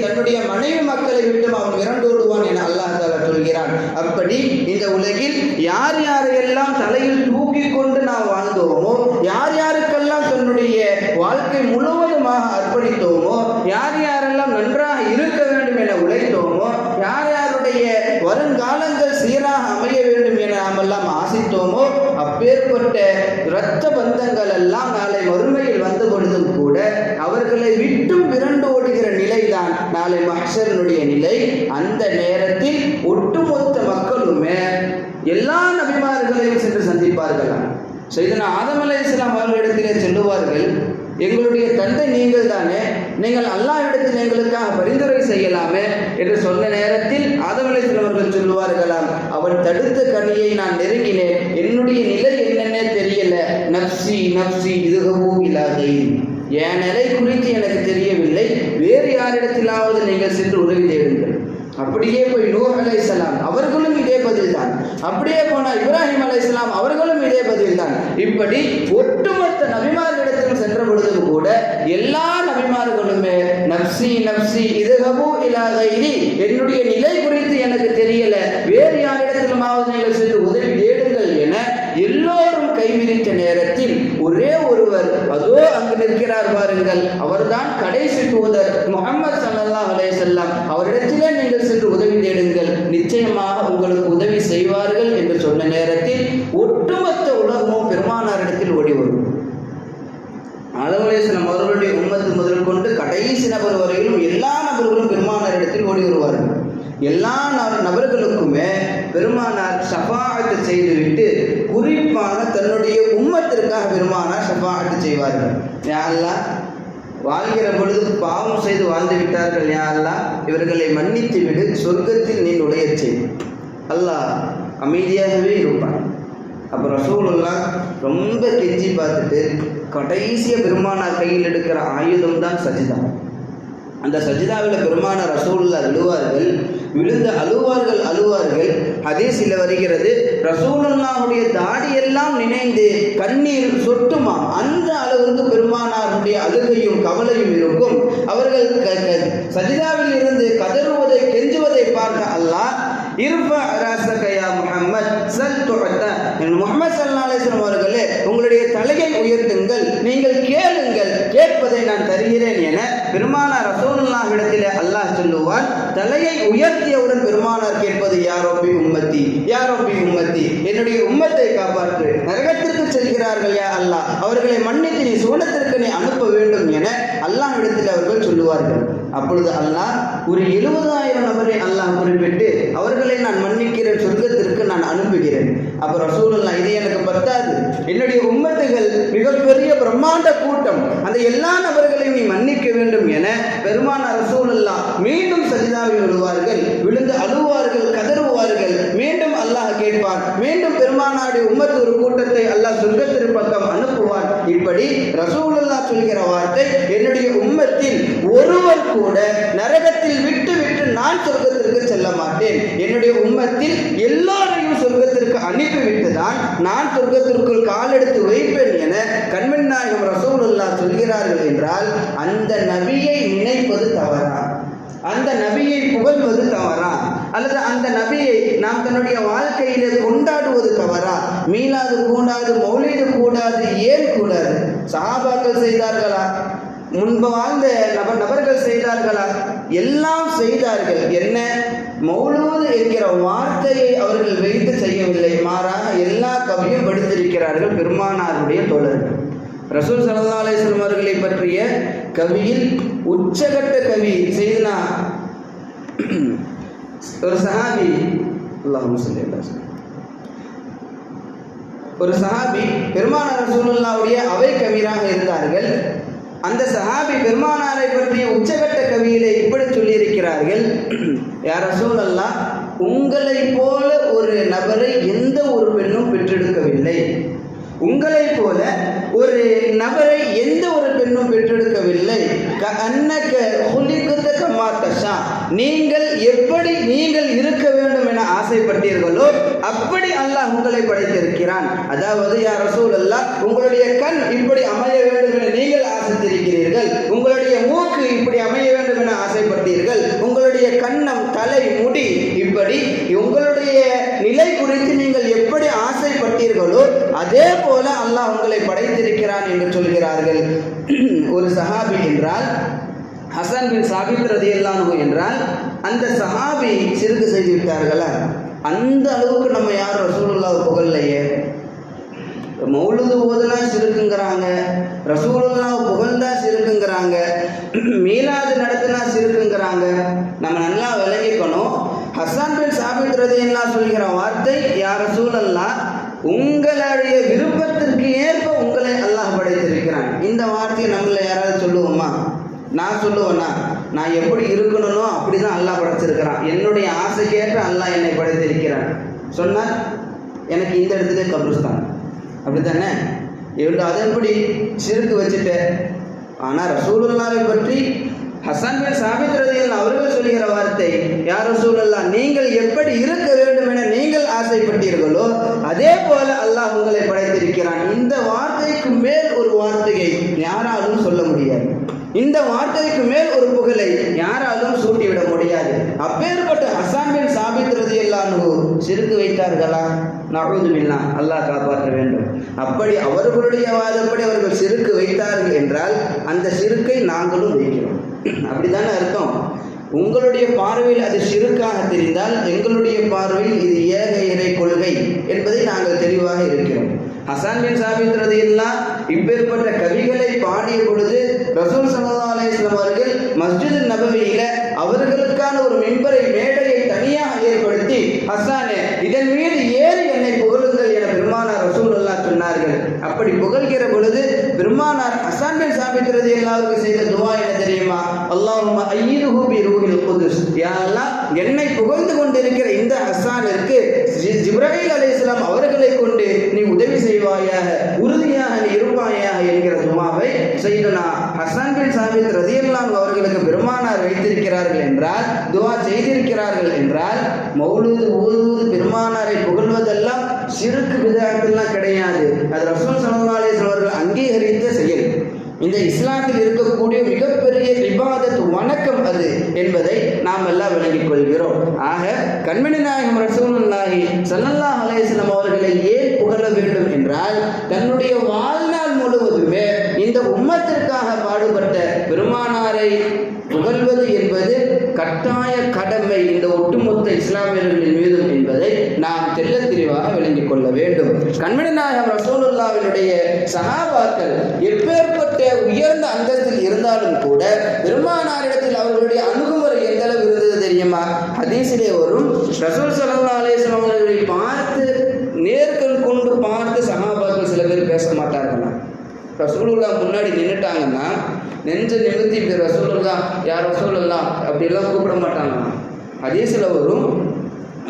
தன்னுடைய மனைவி மக்களை விட்டு அவன் விரண்டு ஓடுவான் என அல்லாஹ் தஆலா சொல்கிறான். அப்படி இந்த உலகில் யார் யாரையெல்லாம் தலையில் தூக்கி கொண்டு நாம் வாழ்ந்தோமோ, யார் யாருக்கெல்லாம் தன்னுடைய வாழ்க்கை முழுவதுமாக அர்ப்பணித்தோமோ, யார் யாரெல்லாம் நன்றாக இருக்க வேண்டும் என உழைத்தோமோ, யார் யாருடைய வருங்காலங்கள் சீராக அமைய வேண்டும் என நாமெல்லாம் ஆசித்தோமோ, அப்பேற்பட்ட இரத்த பந்தங்கள் எல்லாம் நாளை மறுமையில் வந்த பொழுதும் கூட அவர்களை விட்டும் விரண்டு ஓடுகிற நிலைதான் நாளை மஹ்ஷரினுடைய நிலை. அந்த நேரத்தில் ஒட்டுமொத்த மக்களுமே எல்லா நபிமார்களையும் சென்று சந்திப்பார்களாம். சையதுனா ஆதம் அலைஹிஸ்ஸலாம் அவர்களிடத்திலே சொல்லுவார்கள், எங்களுடைய தந்தை நீங்கள் தானே, நீங்கள் அல்லாஹ்விடத்தில் எங்களுக்காக பரிந்துரை செய்யலாமே என்று சொன்ன நேரத்தில் ஆதம் அலைஹிஸ்ஸலாம் அவர்கள் சொல்லுவார்களாம், அவன் தடுத்த கனியை நான் நெருங்கினேன், என்னுடைய நிலை என்னன்னே தெரியல, நப்சி நப்சி இதுகவோ இல்லாதை, என் நிலை குறித்து எனக்கு தெரியவில்லை, வேறு யாரிடத்திலாவது நீங்கள் சென்று உதவி தேடுங்கள். அப்படியே போய் நூஹ் அலைஹிஸ்ஸலாம் அவர்களும் இதே பதில் தான். அப்படியே போனால் இப்ராஹிம் அலைஹிஸ்ஸலாம் அவர்களும் இதே பதில் தான். இப்படி ஒட்டுமொத்த நபிமார்களிடத்திலும் சென்ற பொழுதும் கூட எல்லா நபிமார்களுமே நப்சி நப்சி இதுகபு இலா கைரி, என்னுடைய நிலை குறித்து எனக்கு தெரியல, வேறு யாரிடத்திலுமாவது நீங்கள் சென்று உதவி தேடுங்கள் என எல்லோரும் கைவிரித்த நேரத்தில் ஒரே ஒருவர், அதோ அங்கு நிற்கிறார் பாருங்கள், அவர்தான் கடைசி தூதர் முஹம்மது ஸல்லல்லாஹு அலைஹி வஸல்லம், அவரிடத்திலே நீங்கள் சென்று உதவி தேடுங்கள், நிச்சயமாக உங்களுக்கு உதவி செய்வார்கள் என்று சொன்ன நேரத்தில் ஒட்டுமொத்த உலகமும் பெருமானாரிடத்தில் ஓடி வரும். ஆதம் அலைஹிஸ்ஸலாம் அவர்களுடைய உம்மத்து முதல் கொண்டு கடைசி நபர் வரையிலும் எல்லா நபர்களும் பெருமானாரிடத்தில் ஓடி வருவார்கள். எல்லா நபர்களுக்குமே பெருமானார் ஷஃபாஅத் செய்துவிட்டு குறிப்பாக தன்னுடைய உம்மத்திற்காக பெருமானார் ஷஃபாஅத் செய்வார்கள். யா அல்லாஹ், வாழ்கிற பொழுது பாவம் செய்து வாழ்ந்து விட்டார்கள், யா அல்லாஹ் இவர்களை மன்னித்து விடு, சொர்க்கத்தில் நீ நுழையச் செய். அல்லாஹ் அமைதியாகவே இருப்பான். அப்போ ரசூலுல்லாஹ் ரொம்ப கெஞ்சி பார்த்துட்டு கடைசியாக பெருமானார் கையில் எடுக்கிற ஆயுதம் தான் சஜிதா. அந்த சஜிதாவில் பெருமானார் ரசூலுல்லாஹ் விழுவார்கள், விழுந்து அழுவார்கள். ஹதீஸில் வருகிறது, ரசூலுல்லாஹுடைய தாடியெல்லாம் நினைந்து கண்ணீர் சொட்டுமா, அந்த அளவுக்கு பெருமானாருடைய அழுகையும் கவலையும் இருக்கும். அவர்கள் சஜிதாவில் இருந்து கதறுவதை கெஞ்சுவதை பார்க்க அல்லாஹ் இர்ஃபா ராஸக யா முஹம்மத் ஸல் துஅத, முஹம்மது ஸல்லல்லாஹு அலைஹி வஸல்லம் அவர்களே உங்களுடைய தலையை உயர்த்துங்கள், நீங்கள் கேளுங்கள், கேட்பதை நான் தருகிறேன் என பெருமானார் ரசூலுல்லாஹ்விடத்திலே அல்லாஹ் சொல்லுவான். தலையை உயர்த்தியவுடன் பெருமானார் கேட்பது, யா ரப்பி உம்மத்தி, யா ரப்பி உம்மத்தி, என்னுடைய உம்மத்தை காப்பாற்று, நரகத்திற்கு செல்கிறார்கள் யா அல்லாஹ், அவர்களை மன்னித்து நீ சுவனத்திற்கு நீ அனுப்ப வேண்டும் என அல்லாஹ்விடத்தில் அவர்கள் சொல்லுவார்கள். அப்பொழுது அல்லாஹ் ஒரு 70,000 நபரை அல்லாஹ் குறிப்பிட்டு அவர்களை நான் மன்னிக்கிறேன், சொர்க்கத்திற்கு நான் அனுப்புகிறேன். அப்போ ரசூலுல்லாஹ் இது எனக்கு பத்தாது, என்னுடைய உம்மத்துகள் மிகப்பெரிய பிரம்மாண்ட கூட்டம், அந்த எல்லா நபர்களையும் நீ மன்னிக்க வேண்டும் என பெருமானார் ரசூலுல்லாஹ் மீண்டும் சஜிதாவில் விழுவார்கள், விழுந்து அழுவார்கள், கதறுவார்கள். மீண்டும் அல்லாஹ் கேட்பான், மீண்டும் பெருமானாருடைய உம்மத்து ஒரு கூட்டத்தை அல்லாஹ் சொர்க்கத்திற்கு பக்கம் அனுப்புவான். இப்படி ரசூலுல்லாஹ் சொல்கிற வார்த்தை, என்னுடைய உம்மத்தில் ஒருவர் கூட நரகத்தில் விட்டு நான் சொர்க்கத்திற்கு செல்ல மாட்டேன், என்னுடைய உம்மத்தில் எல்லாரையும் சொர்க்கத்திற்கு அனுப்பிவிட்டுதான் நான் சொர்க்கத்திற்குள் காலெடுத்து வைப்பேன் என கண்மணி நாயகம் ரசூலுல்லாஹ் சொல்கிறார்கள் என்றால், அந்த நபியை நினைப்பது தவறா, அந்த நபியை புகழ்வது தவறா, அல்லது அந்த நபியை நாம் தன்னுடைய வாழ்க்கையிலே கொண்டாடுவது தவறா? மீலாது கூடாது, மௌலீது கூடாது, ஏன் கூடாது? சஹாபாக்கள் செய்தார்களா? முன்பு வாழ்ந்த நபர்கள் செய்தார்களா? எல்லாம் செய்தார்கள். என்ன, மௌலூது என்கிற வார்த்தையை அவர்கள் வைத்து செய்யவில்லை, மாறாக எல்லா கவியும் படித்திருக்கிறார்கள் பெருமானாருடைய தோழர்கள். ரசூல் ஸல்லல்லாஹு அலைஹி வஸல்லம் அவர்களை பற்றிய கவியில் உச்சகட்ட கவி செய்தனா ஒரு சஹாபி, அல்லாஹும்ம ஸல்லி அலா ஸல்லி, ஒரு சஹாபி பெருமானார் ரசூலுல்லாஹ்வுடைய அவை கவிராக இருந்தார்கள். அந்த சஹாபி பெருமானாரை பற்றிய உச்சகட்ட கவியிலே இப்படி சொல்லியிருக்கிறார்கள், யா ரசூலல்லாஹ், உங்களை போல ஒரு நபரை எந்த ஒரு பெண்ணும் பெற்றெடுக்கவில்லை, உங்களை போல ஒரு நபரை எந்த ஒரு பெண்ணும் பெற்றெடுக்கவில்லை. கஅன்னக குலிகத கமா தஷா, நீங்கள் இருக்க வேண்டும் என ஆசைப்பட்டீர்களோ அப்படி அல்லாஹ் உங்களை படைத்திருக்கிறான். அதாவது யா ரசூலல்லாஹ், உங்களுடைய கண் இப்படி அமைய வேண்டும் என நீங்கள் ஆசைத்திருக்கிறீர்கள், உங்களுடைய மூக்கு இப்படி அமைய வேண்டும் என ஆசைப்பட்டீர்கள், உங்களுடைய கன்னம், தலை, முடி, இப்படி உங்களுடைய நிலை குறித்து நீங்கள் எப்படி ஆசைப்பட்டீர்களோ அதே போல அல்லாஹ் உங்களை படைத்திருக்கிறான் என்று சொல்கிறார்கள். ஒரு சஹாபி என்றால் ஹசன் பின் சாபித் ரலியல்லாஹு அன்ஹு என்றால் அந்த சஹாபி சிறுக்கு செய்து விட்டார்களா? அந்த அளவுக்கு நம்ம யாரும் ரசூலுல்லாஹ் புகழலையே. மௌலுது ஓதுனா சிறுக்குங்கிறாங்க, ரசூலுல்லாஹ் புகழ்ந்தா சிறுக்குங்கிறாங்க, மீலாது நடத்தினா சிறுக்குங்கிறாங்க. நம்ம நல்லா விளங்கிக்கணும். ஹசன் பின் சாபித் ரலியல்லாஹு சொல்கிற வார்த்தை, யா ரசூலல்லாஹ், உங்களுடைய விருப்பத்திற்கு ஏற்ப உங்களை அல்லாஹ் படைத்திருக்கிறான். இந்த வார்த்தையை நம்மள யாராவது சொல்லுவோமா? நான் சொல்லுவேன்னா, நான் எப்படி இருக்கணும்னோ அப்படிதான் அல்லாஹ் படைச்சிருக்கிறான், என்னுடைய ஆசைக்கேற்ற அல்லாஹ் என்னை படைத்திருக்கிறான் சொன்னால் எனக்கு இந்த இடத்துல கபிரிஸ்தான் அப்படித்தானே? இவங்க அதன்படி சிறுக்கு வச்சுட்டேன். ஆனால் ரசூலுல்லாஹை பற்றி ஹசன் பின் சாபித் ரலியல்லாஹு அவர்கள் சொல்கிற வார்த்தை, யா ரசூலல்லாஹ், நீங்கள் எப்படி இருக்க வேண்டும் என நீங்கள் ஆசைப்பட்டீர்களோ அதே போல அல்லாஹ் உங்களை படைத்திருக்கிறான். இந்த வார்த்தைக்கு மேல் ஒரு வார்த்தையை யாராலும் சொல்ல முடியாது. இந்த வார்த்தைக்கு மேல் ஒரு புகழை யாராலும் சூட்டிவிட முடியாது. அப்பேற்பட்ட ஹசன் பின் சாபித் ரலியல்லாஹு அன்ஹு சிறுக்கு வைத்தார்களா? நஊது பில்லாஹ், அல்லாஹ் காப்பாற்ற வேண்டும். அப்படி அவர்களுடைய வாதப்படி அவர்கள் சிறுக்கு வைத்தார்கள் என்றால் அந்த சிறுக்கை நாங்களும் வைக்கிறோம். அப்படித்தானே அர்த்தம். உங்களுடைய பார்வையில் அது ஷிருக்காக தெரிந்தால் எங்களுடைய பார்வையில் இது ஏக இறை கொள்கை என்பதை நாங்கள் தெளிவாக இருக்கிறோம். ஹசன் பின் சாபித் ரலியல்லாஹு இப்பேற்பட்ட கவிகளை பாடிய பொழுது ரசூல் ஸல்லல்லாஹு அலைஹி வஸல்லம் அவர்கள் மஸ்ஜித் நபவியில அவர்களுக்கான ஒரு மிம்பரை, மேடையை தனியாக ஏற்படுத்தி, ஹசனே, இதன் மீது ஏறி என்னை புகழுங்கள் என பெருமானார் ரசூலுல்லாஹ் சொன்னார்கள். அப்படி புகழ்கிற பொழுது பெருமானார் ஹசன் பின் சாபித் ரலியல்லாஹு செய்த துஆ என்ன தெரியுமா? அல்லாஹும்ம அய்யிதுஹு பி ரூஹில் குதுஸ், யா அல்லாஹ், என்னை புகழ்ந்து கொண்டிருக்கிற இந்த ஹசனிற்கு ஜிப்ரீல் அலைஹிஸ்ஸலாம் அவர்களை கொண்டு நீ உதவி செய்வாயாக, உறுதியாக நீ இருப்பாயாக என்கிற துஆவை சையதுனா ஹசன் பின் சாபித் ரலியல்லாஹு அவர்களுக்கு பெருமானார் வைத்திருக்கிறார்கள் என்றால், துஆ செய்திருக்கிறார்கள் என்றால், மௌலூது ஓதுவது, பெருமானாரை புகழ்வதெல்லாம் ஷிர்க் பித்அத்தெல்லாம் கிடையாது. அது ரசூல் ஸல்லல்லாஹு அலைஹி வஸல்லம் அவர்கள் அங்கீகரித்த செயல். இந்த இஸ்லாத்தில் இருக்கக்கூடிய மிகப்பெரிய இபாதத், வணக்கம் அது என்பதை நாம் எல்லாம் விளங்கிக் கொள்கிறோம். ஆக கண்மணி நாயகம் ரசூலுல்லாஹி ஸல்லல்லாஹு அலைஹி வஸல்லம் அவர்களை ஏன் புகழ வேண்டும் என்றால், தன்னுடைய வாழ்நாள் முழுவதுமே இந்த உம்மத்திற்காக பாடுபட்ட பெருமானாரை புகழ்வது என்பது கட்டாய கடமை இந்த ஒட்டுமொத்த இஸ்லாமியர்களின் மீதும் என்பதை நாம் தெள்ள தெளிவாக விளங்கிக் கொள்ள வேண்டும். கண்மணி நாயகம் ரசூலுல்லாஹ்வினுடைய சஹாபாக்கள் எப்பேற்பட்ட உயர்ந்த அந்தஸ்தில் இருந்தாலும் கூட பெருமானாரிடத்தில் அவர்களுடைய அணுகுமுறை எந்த அளவு இருந்தது தெரியுமா? ஹதீஸிலே வரும், ரசூல் ஸல்லல்லாஹு அலைஹி வஸல்லம் அவர்களை பார்த்து, நேர்கள் கொண்டு பார்த்து சஹாபாக்கள் சில பேர் பேச மாட்டார்களாம். ரசூலுல்லாஹ் முன்னாடி நின்றுட்டாங்கன்னா நெஞ்ச நிமித்தி ரசூலுல்லாஹ், யார் ரசூலுல்லாஹ் அப்படியெல்லாம் கூப்பிட மாட்டாங்களாம். ஹதீஸில் வரும்,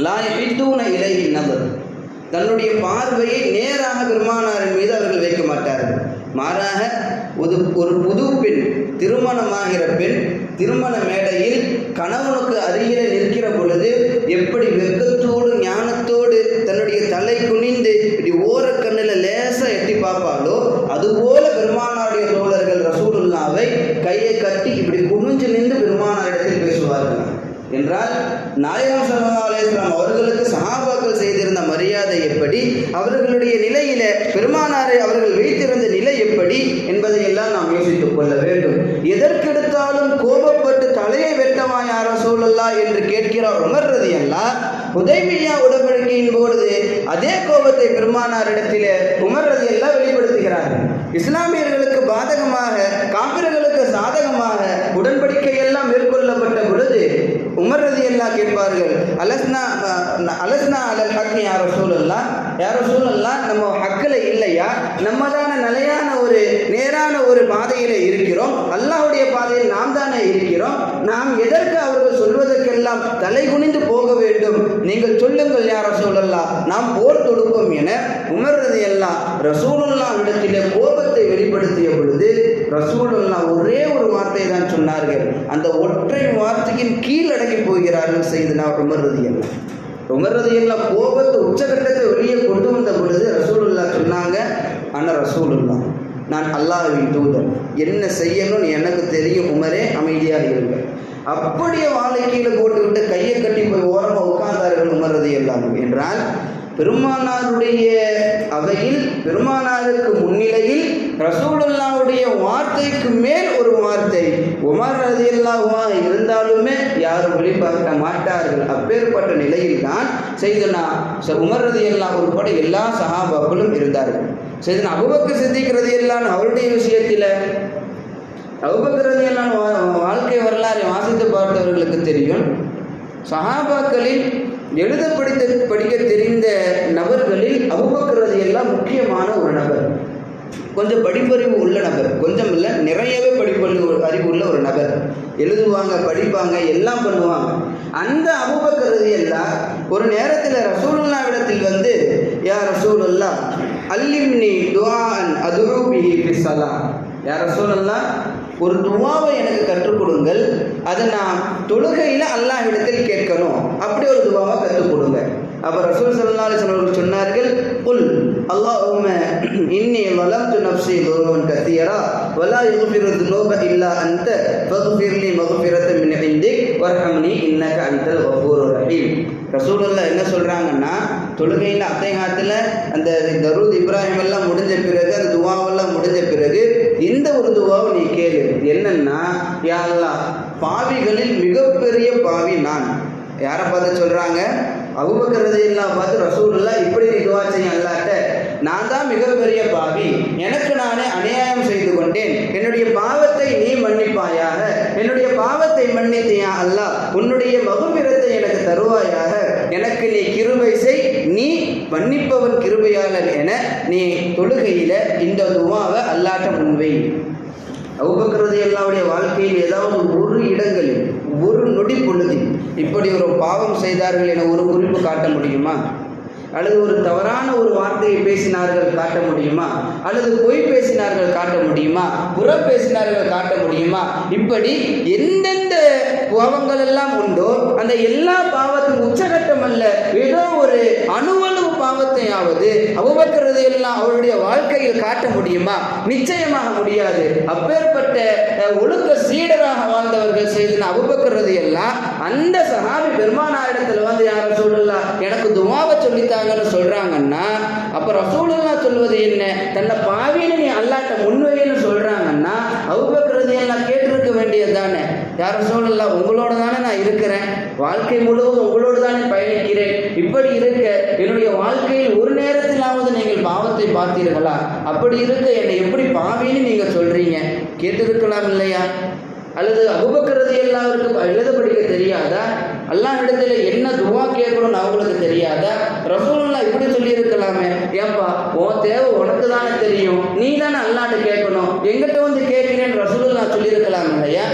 லா யஹித்தூன இலைஹி நபர், தன்னுடைய பார்வையை நேராக பெருமானாரின் மீது அவர்கள் வைக்க மாட்டார்கள். மாறாக ஒரு புது பெண், திருமணமாகிற பெண் திருமண மேடையில் கணவனுக்கு அருகிலே நிற்கிற பொழுது எப்படி வெட்கத்தோடு ஞானத்தோடு தன்னுடைய தலை குனிந்து இப்படி ஓரக்கண்ணில் லேசாக எட்டி பார்ப்பாலோ அதுபோல பெருமானாருடைய தோழர்கள் ரசூலுல்லாவை கையை கட்டி இப்படி குனிஞ்சு நின்று பெருமானாரிடத்தில் பேசுவார்கள். என்றால் நாயகம் ஸல்லல்லாஹு அலைஹி வஸல்லம் அவர்களுக்கு சஹாபாக்கள் செய்திருந்த மரியாதை எப்படி, அவர்களுடைய நிலையில பெருமானாரை அவர்கள் வைத்திருந்த நிலை எப்படி என்பதை எல்லாம் நாம் யோசித்துக் கொள்ள வேண்டும். எதற்கெடுத்தாலும் கோபப்பட்டு தலையை வெட்டவா யா ரசூலல்லாஹ் என்று கேட்கிறார் உமர் ரலியல்லாஹு. ஹுதைபிய்யா உடன்படிக்கையின் பொழுது அதே கோபத்தை பெருமானாரிடத்திலே உமர் ரலியல்லாஹு வெளிப்படுத்துகிறார்கள். இஸ்லாமியர்களுக்கு பாதகமாக, காபிர்களுக்கு சாதகமாக உடன்படிக்கை எல்லாம் மேற்கொள்ளப்பட்ட பொழுது உமர் ரலியல்லாஹு கேட்பார்கள், அலஸ்னா அலல் ஹக் யா ரசூலல்லாஹ், யா ரசூலல்லாஹ், நம்ம ஹக்ல நாட்களே இல்லையா? நம்ம தானே நிலையான ஒரு நேரான ஒரு பாதையில இருக்கிறோம், அல்லாஹ்வுடைய பாதையில் நாம் தானே இருக்கிறோம். நாம் எதற்கு அவர்கள் சொல்வதற்கெல்லாம் தலை குனிந்து போக வேண்டும்? நீங்கள் சொல்லுங்கள் யா ரசூலல்லாஹ், நாம் போர் தொடுப்போம் என உமர் ரலியல்லாஹு ரசூலுல்லாஹ் இடத்திலே கோபத்தை வெளிப்படுத்திய பொழுது ரசூலுல்லாஹ் ஒரே ஒரு வார்த்தை தான் சொன்னார்கள். அந்த ஒற்றை வார்த்தையின் கீழ் அடங்கி போகிறார்கள் செய்தனா உமர் ரலியல்லாஹு. உமர் ரலியல்லாஹு கோபத்தை உச்சகட்டத்தை வெளியே கொண்டு வந்த பொழுது ரசூலுல்லாஹ் சொன்னாங்க, அன ரசூலுல்லாஹ், நான் அல்லாஹ்வின் தூதர், என்ன செய்யணும்னு எனக்கு தெரியும், உமரே அமைதியாக இருங்க. அப்படியே வாழை கீழே போட்டுவிட்டு கையை கட்டி போய் ஓரமாக உட்கார்ந்தார்கள் உமர் ரலியல்லாஹு. என்றால் பெருமானாருடைய அவையில் பெருமானாருக்கு முன்னிலையில் ரசூலுல்லாஹ்வுடைய வார்த்தைக்கு மேல் ஒரு வார்த்தை உமர் ரலியல்லாஹு இருந்தாலுமே யாரும் வெளிப்பார்க்க மாட்டார்கள். அப்பேற்பட்ட நிலையில் தான் செய்தனா உமர் ரலியல்லாஹு உட்பட எல்லா சஹாபாக்களும் இருந்தார்கள். செய்தனா அபூபக்கர் சித்திக் ரலியல்லாஹு அவருடைய விஷயத்தில் அபூபக்கர் ரலியல்லாஹு வாழ்க்கை வரலாறை வாசித்து பார்த்தவர்களுக்கு தெரியும். சஹாபாக்களில் எழுத படிக்க தெரிந்த நபர்களில் அபூபக்கர் ரலியல்லாஹு முக்கியமான ஒரு நபர். கொஞ்சம் படிப்பறிவு உள்ள நபர், கொஞ்சம் இல்லை நிறையவே அறிவு உள்ள ஒரு நபர். எழுதுவாங்க, படிப்பாங்க, எல்லாம் பண்ணுவாங்க. அந்த அபூபக்கர் ரலியல்லாஹு ஒரு நேரத்தில் ரசூலுல்லாஹ் இடத்தில் வந்து, யா ரசூலுல்லாஹ் அல்லிம்னி துஆஅன் அதுஉ பிஹி ஃபிஸ்ஸலாத், யா ரசூலுல்லாஹ் ஒரு துவாவை எனக்கு கற்றுக் கொடுங்கள், அதை நான் தொழுகையில் அல்லாஹ் இடத்தில் கேட்கணும், அப்படி ஒரு துவாவை கற்றுக் கொடுங்க. அப்போ ரசூல் ஸல்லல்லாஹு அலைஹி வஸல்லம் சொன்னார்கள், குல் அல்லாஹும்ம இன்னி வலம்து நஃப்ஸி ظுல்மன் கஸீரா வலா யக்ஃபிரு ذுனூப இல்லா அன்த ஃபக்ஃபிர்லி மக்ஃபிரத்தன் மின் இன்திக் வர்ஹம்னி இன்னக அன்தல் கஃபூருர் ரஹீம். ரசூலுல்லாஹ் என்ன சொல்கிறாங்கன்னா, தொழுகையில் அத்தைகாத்தில் அந்த தரூத் இப்ராஹிம் எல்லாம் முடிஞ்ச பிறகு, அந்த துவாவெல்லாம் முடிஞ்ச பிறகு இந்த ஒரு துவாவை நீ கேளு. என்னன்னா, யா அல்லாஹ், பாவிகளில் மிகப்பெரிய பாவி நான். யாரை பார்த்து சொல்கிறாங்க? அபூபக்கர் ரலியல்லாஹு பார்த்து ரசூலுல்லாஹ் இப்படி நீ துவா செய்ய அல்லாஹ்ட்ட, நான் தான் மிகப்பெரிய பாவி, எனக்கு நானே அநியாயம் செய்து கொண்டேன், என்னுடைய பாவத்தை நீ மன்னிப்பாயாக, என்னுடைய பாவத்தை மன்னித்தியா அல்லாஹ், உன்னுடைய மகுபிரத்தை எனக்கு தருவாயாக, எனக்கு நீ கிருபை செய், நீ மன்னிப்பவன் கிருபையாளர் என நீ தொழுகையில இந்த துவாவை அல்லாஹ்ட்ட முன்வை. அபூபக்கர் ரலியல்லாஹுடைய வாழ்க்கையில் ஏதாவது ஒரு இடங்களில் ஒரு நொடி பொழுதில் இப்படி ஒரு பாவம் செய்தார்கள் என ஒரு குறிப்பு காட்ட முடியுமா? அல்லது ஒரு தவறான ஒரு வார்த்தையை பேசினார்கள் காட்ட முடியுமா? அல்லது பொய் பேசினார்கள் காட்ட முடியுமா? புற பேசினார்கள் காட்ட முடியுமா? இப்படி எந்தெந்த பாவங்கள் எல்லாம் உண்டோ அந்த எல்லா பாவத்தின் உச்சகட்டம் அல்ல, ஏதோ ஒரு அணுவளவு பாவத்தையாவது அபூபக்கர் ரலியல்லாஹு அவருடைய வாழ்க்கையில் காட்ட முடியுமா? நிச்சயமாக முடியாது. அப்பேற்பட்ட ஒழுக்க சீடராக வாழ்ந்தவர்கள் செய்தன அபூபக்கர் ரலியல்லாஹு அந்த சஹாபி பெருமானாரிடத்தில் வந்து, யா ரசூலுல்லாஹ் எனக்கு துஆவை சொல்லித்தாங்கன்னு சொல்றாங்கன்னா, அப்ப ரசூலுல்லாஹ் சொல்வது என்ன? தன்னை பாவின்னு நீ அல்லாஹ்ட்ட முன்வைன்னு சொல்றாங்கன்னா அபூபக்கர் ரலியல்லாஹு கேட்டிருக்க வேண்டியது தானே, யா ரசூலுல்லாஹ் உங்களோட தானே நான் இருக்கிறேன், வாழ்க்கை முழுவதும் உங்களோடு தானே பயணிக்கிறேன், இப்படி இருக்க என்னுடைய வாழ்க்கையில் ஒரு நேரத்திலாவது நீங்கள் பாவத்தை பார்த்தீர்களா? அப்படி இருக்க என்னை எப்படி பாவின்னு நீங்க சொல்றீங்க? கேட்டிருக்கலாம் இல்லையா? அல்லது அபூபக்கர் ரலியல்லாஹு எழுத படிக்க தெரியாதா? அல்லாஹ் இடத்துல என்ன துவா கேட்கணும்னு அவங்களுக்கு தெரியாதா? ரசூலுல்லாஹ் இப்படி சொல்லி இருக்கலாமே, ஏன்பா உன் தேவை உனக்கு தானே தெரியும், நீ தானே அல்லாஹ்ட்ட கேட்கணும், எங்கிட்ட வந்து கேட்கிறேன்னு ரசூலுல்லாஹ் சொல்லியிருக்கலாம் இல்லையா?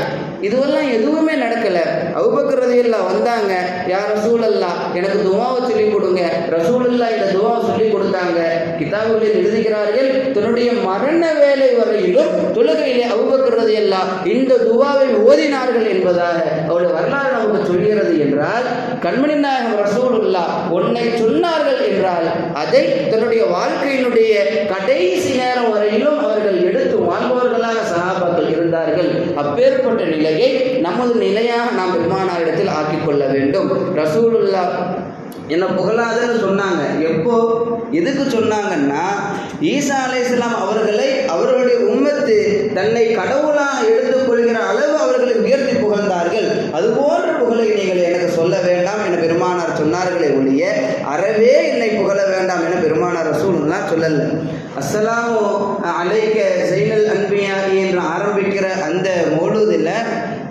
இதுவெல்லாம் எதுவுமே நடக்கல. அபூபக்கர் ரலியல்லாஹு வந்தாங்க, யா ரசூலல்லாஹ் எனக்கு துஆவை சொல்லி கொடுங்க. ரசூலுல்லாஹ் இந்த துஆவை சொல்லி கொடுத்தாங்க. கிதாபுகளில் எழுதுகிறார்கள், தன்னுடைய மரண வேலை வரையிலும் தொழுகையிலே அபூபக்கர் ரலியல்லாஹு இந்த துஆவை ஓதினார்கள் என்பதாக அவருடைய வரலாறு நமக்கு சொல்கிறது. என்றால் கண்மணி நாயகம் ரசூலுல்லாஹ் ஒன்னை சொன்னார்கள் என்றால் அதை தன்னுடைய வாழ்க்கையினுடைய கடைசி நேரம் வரையிலும் அவர்கள் எடுத்து வாழ்பவர்களாக சஹாபாக்கள் இருந்தார்கள். அப்பேற்பட்ட நிலையை நமது நிலையாக நாம் பெருமானாரிடத்தில் ஆக்கிக் கொள்ள வேண்டும். ரசூலுல்லாஹ் என்ன புகழாதன்னு சொன்னாங்க. எப்போ எதுக்கு சொன்னாங்கன்னா, ஈசா அலைஹிஸ்ஸலாம் அவர்களை அவர்களுடைய உம்மத்து தன்னை கடவுளாக எடுத்துக்கொள்கிற அளவு அவர்களை உயர்த்தி புகழ்ந்தார்கள். அதுபோன்ற புகழை நீங்கள் எனக்கு சொல்ல வேண்டாம் என பெருமானார் சொன்னார்களே ஒழிய அறவே என்னை புகழ வேண்டாம் என பெருமானார் ரசூலுல்லாஹ் சொல்லல. அஸ்ஸலாமு அலைக்க ஸைனல் அன்பியா என்று ஆரம்பிக்கிற அந்த மௌலூதில்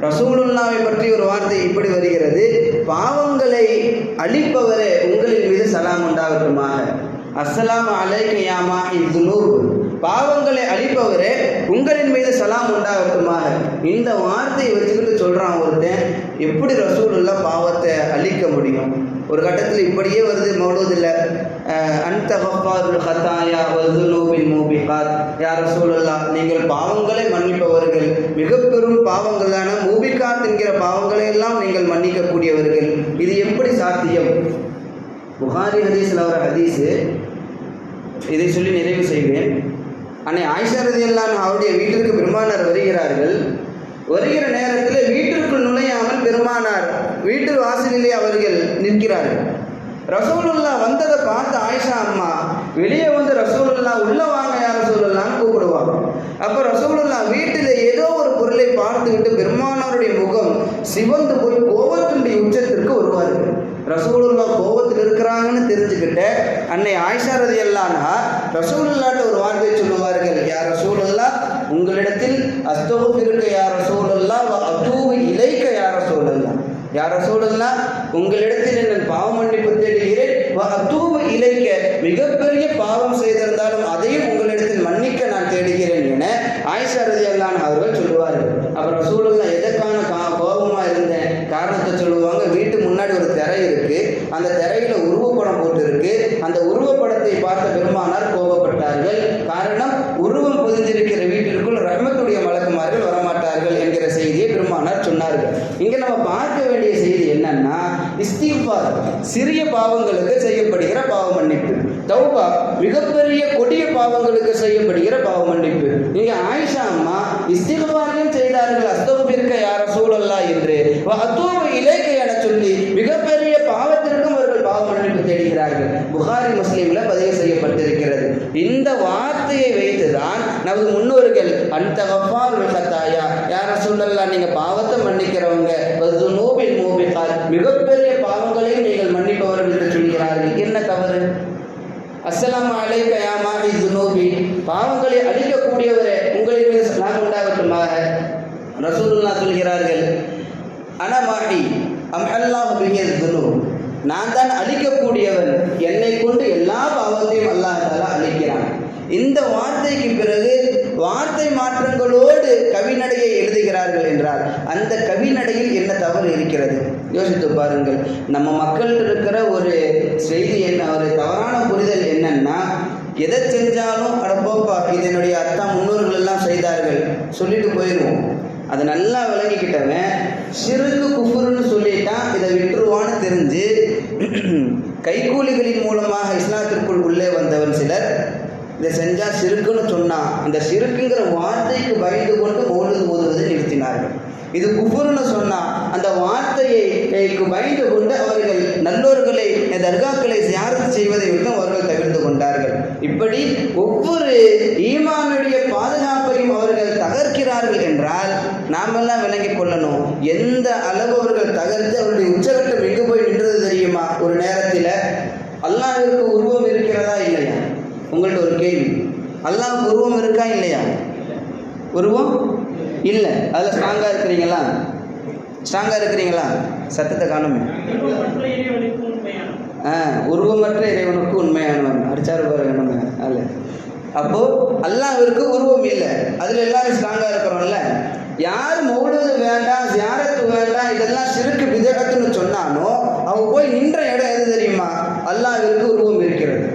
ரசூலுல்லாஹை பற்றி ஒரு வார்த்தை இப்படி வருகிறது, பாவங்களை அழிப்பவரே உங்களின் மீது சலாம் உண்டாகட்டுமாக. அஸ்ஸலாமு அலைக்க யா மாஹில் துனூப், பாவங்களை அழிப்பவரே உங்களின் மீது சலாம் உண்டாகட்டுமாக. இந்த வார்த்தையை வச்சுக்கிட்டு சொல்றான் ஒருத்தன், எப்படி ரசூலுல்லாஹ் பாவத்தை அழிக்க முடியும்? ஒரு கட்டத்தில் இப்படியே வருது மௌலூதுல, அன்த கஃபாருல் ஹதாயா வதுனூபில் மூபிகாத், யா ரசூலுல்லாஹ் நீங்கள் பாவங்களை மன்னிப்பவர்கள், மிக பெரும் பாவங்களான மூபிகாத் என்கிற பாவங்களை எல்லாம் நீங்கள் மன்னிக்கக்கூடியவர்கள், இது எப்படி சாத்தியம்? புகாரி ஹதீஸில் வர ஹதீஸு, இதை சொல்லி நிறைவு செய்வேன். அன்னை ஆயிஷா ரலியல்லாஹு அன்ஹா அவருடைய வீட்டிற்கு பெருமானார் வருகிறார்கள். வருகிற நேரத்தில் வீட்டிற்குள் நுழையாமல் பெருமானார் வீட்டு வாசலிலே அவர்கள் நிற்கிறார்கள். ரசூலுல்லாஹ் வந்ததை பார்த்து ஆயிஷா அம்மா வெளியே வந்து ரசூலுல்லாஹ் உள்ள வாங்க யா ரசூலுல்லாஹ்னு கூப்பிடுவாங்க. அப்போ ரசூலுல்லாஹ் வீட்டில் ஏதோ ஒரு பொருளை பார்த்துவிட்டு பெருமானாருடைய முகம் சிவந்து போய் கோபத்தினுடைய உச்சத்திற்கு வருவார்கள். ரசூலுல்லாஹ் கோபத்தில் இருக்கிறாங்கன்னு தெரிஞ்சுக்கிட்ட அன்னை ஆயிஷா ரலியல்லாஹு அன்ஹா ரசூலுல்லாஹ்ட்ட ஒரு வார்த்தை சொல்லுவார்கள், யா ரசூலுல்லாஹ் உங்களிடத்தில் அஸ்தக்ஃபிருக்க யா ரசூலுல்லாஹ் வ அதூபு இலைக்க யா ரசூலுல்லாஹ், யா ரசூலுல்லாஹ் உங்களிடத்தில் நான் பாவ மன்னிப்பு தேடுகிறேன், வ அதூபு இலைக்க மிகப்பெரிய பாவம் செய்திருந்தாலும் அதையும் உங்களிடத்தில் மன்னிக்க நான் தேடுகிறேன் என ஆயிஷா ரலியல்லாஹு அன்ஹா அவர்கள் சொல்லுவார்கள். அப்புறம் ரசூலுல்லாஹ் எதற்கான கோபமாக இருந்தேன் காரணத்தை சொல்லுவாங்க. வீட்டு முன்னாடி ஒரு திரை இருக்கு, அந்த திரையில உருவப்படம் போட்டு இருக்கு, அந்த உருவப்படத்தை பார்த்த பெருமானார் கோபப்பட்டார்கள். காரணம், உருவம் பொதிஞ்சிருக்கிற வீட்டிற்குள் ரஹ்மத்துடைய மலக்குமார்கள் வரமாட்டார்கள் என்கிற செய்தியை பெருமானார் சொன்னார்கள். இங்க நம்ம பார்க்க வேண்டிய செய்தி என்னன்னா, இஸ்திக்ஃபார் சிறிய பாவங்களுக்கு செய்யப்படுகிற பாவ மன்னிப்பு, தௌபா மிகப்பெரிய கொடிய பாவங்களுக்கு செய்யப்படுகிற பாவ மன்னிப்பு. இங்க ஆயிஷா அம்மா இஸ்திக்ஃபாரையும் செய்தார்கள், அஸ்தக்ஃபிருக்க யா ரசூலுல்லாஹ் என்று, வ அதூபு இலைக்க என சொல்லி மிகப்பெரிய பாவத்திற்கும் அவர்கள் பாவ மன்னிப்பு தேடுகிறார்கள். புகாரி முஸ்லிம்ல பதிவு செய்யப்பட்டிருக்கிறது. இந்த வார்த்தையை வைத்துதான் நமது முன்னோர்கள் அன்த கஃபாருல் ஹதாயா, யா ரசூலுல்லாஹ் நீங்க பாவத்தை மன்னிக்கிறவங்க, வதுனூபில் மூபிகாத் மிகப்பெரிய பாவங்களையும் நீங்கள் மன்னிப்பவர்கள் என்று சொல்கிறார்கள். என்ன தவறு? அஸ்ஸலாமு அலைக்க யா மாஹில் துனூபி, பாவங்களை அழிக்கக்கூடியவரே உங்களின் மீது சலாம் உண்டாகட்டுமாக. ரசூலுல்லாஹ் சொல்கிறார்கள், அன மாஹி அம்ஹல்லாஹு பிஹில் துனூப், நான் தான் அழிக்கக்கூடியவன், என்னை கொண்டு எல்லா பாவத்தையும் அல்லாஹ் தஆலா அழிக்கிறான். இந்த வார்த்தைக்கு பிறகு வார்த்தை மாற்றங்களோடு கவிநடையை எழுதுகிறார்கள் என்றால் அந்த கவிநடையில் என்ன தவறு இருக்கிறது? யோசித்து பாருங்கள். நம்ம மக்கள் இருக்கிற ஒரு செய்தி என்ன, ஒரு தவறான புரிதல் என்னன்னா, எதை செஞ்சாலும் அடப்போப்பா இது என்னுடைய அத்தா முன்னோர்கள் எல்லாம் செய்தார்கள் சொல்லிட்டு போயிடுவோம். அதை நல்லா விளங்கிக்கிட்டவன் ஷிர்கு குஃபுர்னு சொல்லிட்டான், இதை விட்டுருவான்னு தெரிஞ்சு கைகூலிகளின் மூலமாக இஸ்லாத்திற்குள் உள்ளே வந்தவன் சிலர் இதை செஞ்சா ஷிர்குன்னு சொன்னான், அந்த ஷிர்குங்கிற வார்த்தைக்கு பயந்து கொண்டு மௌலிது ஓதுவதை நிறுத்தினார்கள். இது குஃபுர்னு சொன்னா அந்த வார்த்தைக்கு பயந்து கொண்டு அவர்கள் நல்லோர்களை தர்காக்களை ஜியாரத் செய்வதை விட்டு அவர்கள் தவிர்த்து கொண்டார்கள். இப்படி ஒவ்வொரு ஈமானுடைய பாதுகாப்பையும் அவர்கள் தகர்க்கிறார்கள் என்றால் நாமெல்லாம் விளங்கிக் கொள்ளணும். எந்த அளவு அவர்கள் தகர்த்து அவருடைய உச்சகட்டம் எங்கு போய் நின்றது தெரியுமா? ஒரு நேரத்தில் அல்லாஹ்விற்கு உருவம் இருக்கிறதா இல்லையா? உங்கள்ட்ட ஒரு கேள்வி, அல்லாஹ்வுக்கு உருவம் இருக்கா இல்லையா? உருவம் இல்லை. அதில் ஸ்ட்ராங்காக இருக்கிறீங்களா? ஸ்ட்ராங்காக இருக்கிறீங்களா? சத்தத்தை காணுமே. உருவமற்ற இறைவனுக்கு உண்மையானவன் அடிச்சாரு பாருங்க நம்ம அல்ல. அப்போ அல்லாஹ்விற்கு உருவம் இல்லை, அதில் எல்லாரும் ஸ்ட்ராங்காக இருக்கிறோம்ல. யார் மௌலூது வேண்டாம், ஜியாரத்து வேண்டாம், இதெல்லாம் ஷிர்க் பிதஅத்துன்னு சொன்னானோ அவங்க போய் நின்ற இடம் எது தெரியுமா? அல்லாஹ்விற்கு உருவம் இருக்கிறது.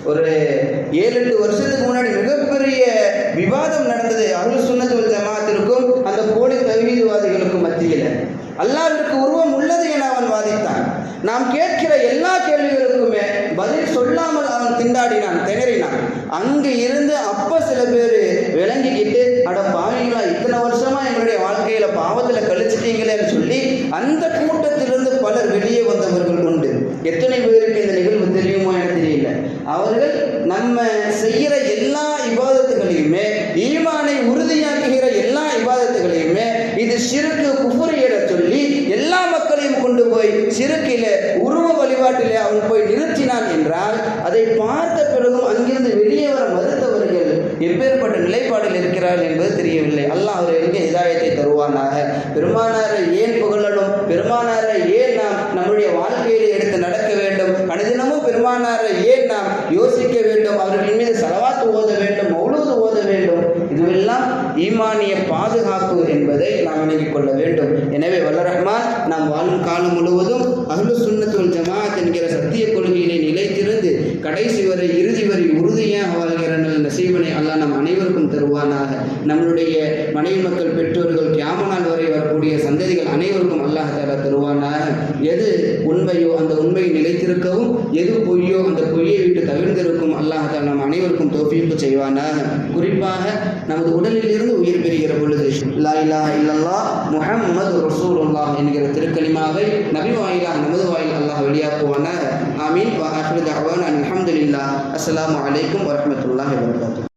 ஒரு 7-8 வருஷத்துக்கு முன்னாடி மிகப்பெரிய விவாதம் நடந்தது அஹ்லுஸ் சுன்னத் வல் ஜமாஅத்திற்கும் அந்த போலி தௌஹீத்வாதிகளுக்கும் மத்தியில். அல்லாஹ்விற்கு உருவம் உள்ளது என அவன் வாதித்தான். நாம் கேட்கிற எல்லா கேள்விகளுக்குமே பதில் சொல்லாமல் அவன் திண்டாடினான், திணறினான். அங்கு இருந்து அப்ப சில பேர் விளங்கிக்கிட்டு, அட பாவீங்களா, இத்தனை வருஷமா எங்களுடைய வாழ்க்கையில பாவத்தில் கழிச்சிட்டீங்களேன்னு சொல்லி அந்த கூட்டத்திலிருந்து பலர் வெளியே வந்தவர்கள் உண்டு. எத்தனை பேருக்கு இந்த நிகழ்வு தெரியுமோ எனக்கு தெரியல. அவர்கள் நம்ம செய்கிற எல்லா இபாதத்துகளையுமே, ஈமானை உறுதியாக்குகிற எல்லா இபாதத்துகளையுமே இது ஷிர்க் குஃப்ர் என சொல்லி எல்லா மக்களையும் கொண்டு போய் ஷிர்கில உருவ வழிபாட்டிலே அவன் போய் நிறுத்தினான் என்றால் அதை பார்த்த பிறகும் அங்கிருந்து வெளியே வர மறுத்தவர்கள் எப்பேற்பட்ட நிலைப்பாடில் இருக்கிறார்கள் என்பது தெரியவில்லை. அல்லாஹ் அவர்களுக்கு ஹிதாயத்தை தருவானாக. பெருமானாரை ஏன் புகழணும், பெருமானாரை ஏன் நாம் நம்முடைய வாழ்க்கையிலே எடுத்து நடக்க வேண்டும், அனுதினமும் பெருமானாரை ஏன் என்பதை நாம் விளங்கிக் கொள்ள வேண்டும். எனவே வல்ல ரஹ்மான் நாம் வாழும் காலம் முழுவதும் அஹ்லு சுன்னத் வல் ஜமாஅத் என்கிற சத்திய கொள்கையிலே நிலைத்திருந்து கடைசி வரை இறுதி வரை உறுதியாக வாழ்கிற நல்ல நசீபனை அல்லாஹ் நம் அனைவருக்கும் தருவானாக. நம்மளுடைய மனைவி மக்கள், பெற்றோர்கள், கியாம நாள் வரை வரக்கூடிய சந்ததிகள் அனைவருக்கும் அல்லாஹ் தஆலா தருவானாக. எது உண்மையோ அந்த உண்மையை நிலைத்திருக்கவும், எது பொய்யோ அந்த பொய்யை விட்டு தவிர்ந்திருக்கும் அல்லாஹ் தஆலா நம் அனைவருக்கும் தௌஃபீக் செய்வானாக. குறிப்பாக நமது உடலில் இருந்து உயிர் பெறுகிற பொழுது லா இலாஹ இல்லல்லாஹ் முஹம்மது ரசூலுல்லாஹ் என்கிற திருக்கலிமாவை நபி வாயிலாக நமது வாயில் அல்லாஹ் வெளியாக்குவானாக. ஆமீன். வ ஆகிரு தஅவானா அல்ஹம்துலில்லாஹ். அஸ்ஸலாமு அலைக்கும் வரஹ்மத்துல்லாஹி வபரகாத்துஹு.